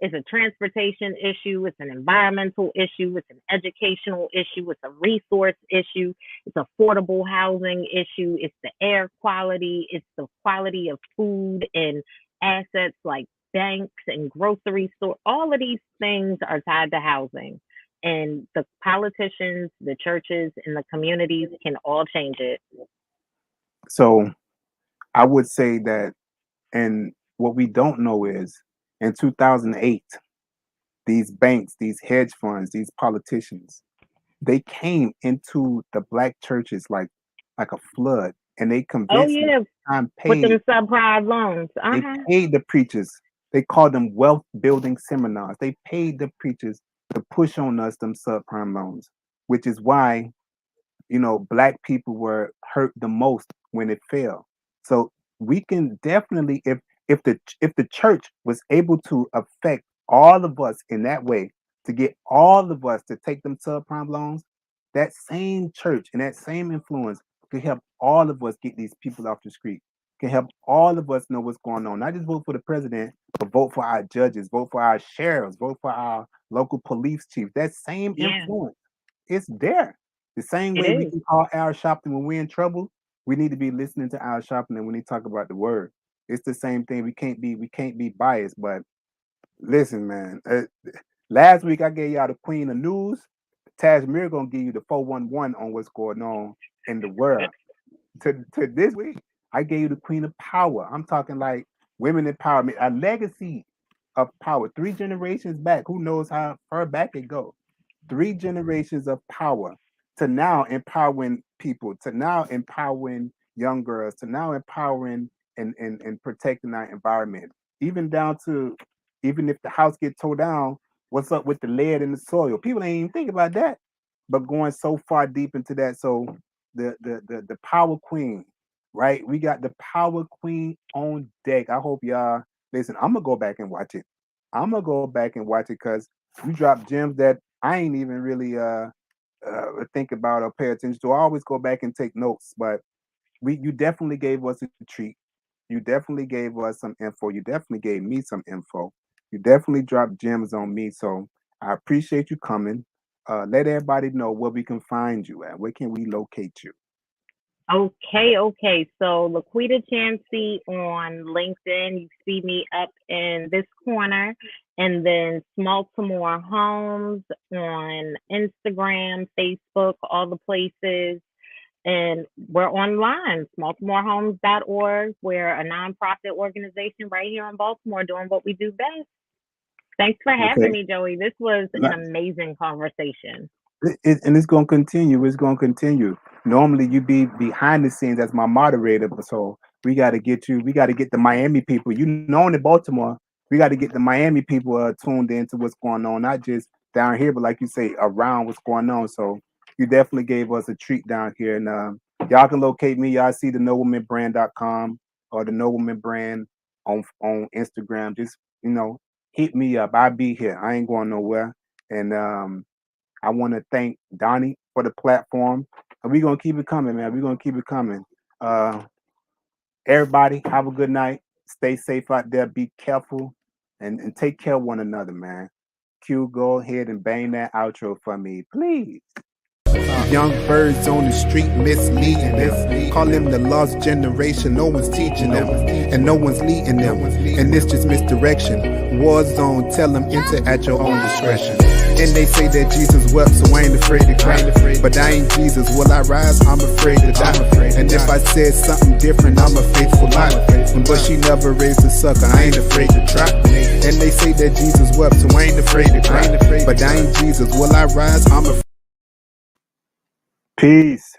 it's a transportation issue, it's an environmental issue, it's an educational issue, it's a resource issue, it's affordable housing issue, it's the air quality, it's the quality of food and assets like banks and grocery store. All of these things are tied to housing. And the politicians, the churches, and the communities can all change it. So I would say that, and what we don't know is in 2008, these banks, these hedge funds, these politicians, they came into the black churches like a flood, and they Oh convinced me yeah, time with them paid. subprime loans. They Uh-huh. paid the preachers. They called them wealth building seminars. They paid the preachers to push on us them subprime loans, which is why black people were hurt the most when it fell. So we can definitely, if the church was able to affect all of us in that way, to get all of us to take them subprime loans, that same church and that same influence could help all of us get these people off the street, can help all of us know what's going on. Not just vote for the president, but vote for our judges, vote for our sheriffs, vote for our local police chiefs. That same Yeah, influence, it's there. The same it way we is. can call Al Sharpton when we're in trouble, we need to be listening to Al Sharpton when he talk about the word. It's the same thing. We can't be biased. But listen, man. Last week I gave y'all the Queen of News. Tajmir gonna give you the 411 on what's going on in the world. To this week, I gave you the Queen of Power. I'm talking like women empowerment, a legacy of power. 3 generations back. Who knows how far back it goes? 3 generations of power to now empowering people, to now empowering young girls, to now empowering and protecting our environment. Even down to, even if the house gets tore down, what's up with the lead in the soil? People ain't even think about that. But going so far deep into that, so the power queen, right? We got the Power Queen on deck. I hope y'all listen. I'm gonna go back and watch it. I'm gonna go back and watch it because you drop gems that I ain't even really think about or pay attention to. I always go back and take notes, but we you definitely gave us a treat. You definitely gave us some info. You definitely gave me some info. You definitely dropped gems on me. So I appreciate you coming. Let everybody know where we can find you at. Where can we locate you? Okay. So Laquita Chancey on LinkedIn. You see me up in this corner. And then Smalltimore Homes on Instagram, Facebook, all the places. And we're online, smalltimorehomes.org. We're a nonprofit organization right here in Baltimore doing what we do best. Thanks for having Okay. me, Joey. This was an amazing conversation. And it's gonna continue. It's gonna continue. Normally you be behind the scenes as my moderator, but so we got to get you. We got to get the Miami people. You know, in Baltimore, we got to get the Miami people tuned into what's going on, not just down here, but like you say, around what's going on. So you definitely gave us a treat down here, and y'all can locate me. Y'all see the noblemanbrand.com or the nobleman brand on Instagram. Just hit me up. I'll be here. I ain't going nowhere, and I want to thank Donnie for the platform. And we're gonna keep it coming, man. We're gonna keep it coming. Uh, Everybody, have a good night. Stay safe out there. Be careful and take care of one another, man. Q, go ahead and bang that outro for me, please. Young birds on the street misleading them. Call them the lost generation. No one's teaching them, and no one's leading them. And it's just misdirection. War zone, tell them enter at your own discretion. And they say that Jesus wept, so I ain't afraid to cry. But I ain't Jesus. Will I rise? I'm afraid to die. And if I said something different, I'm a faithful lie. But she never raised a sucker. I ain't afraid to try. And they say that Jesus wept, so I ain't afraid to cry. But I ain't Jesus. Will I rise? I'm afraid. Peace.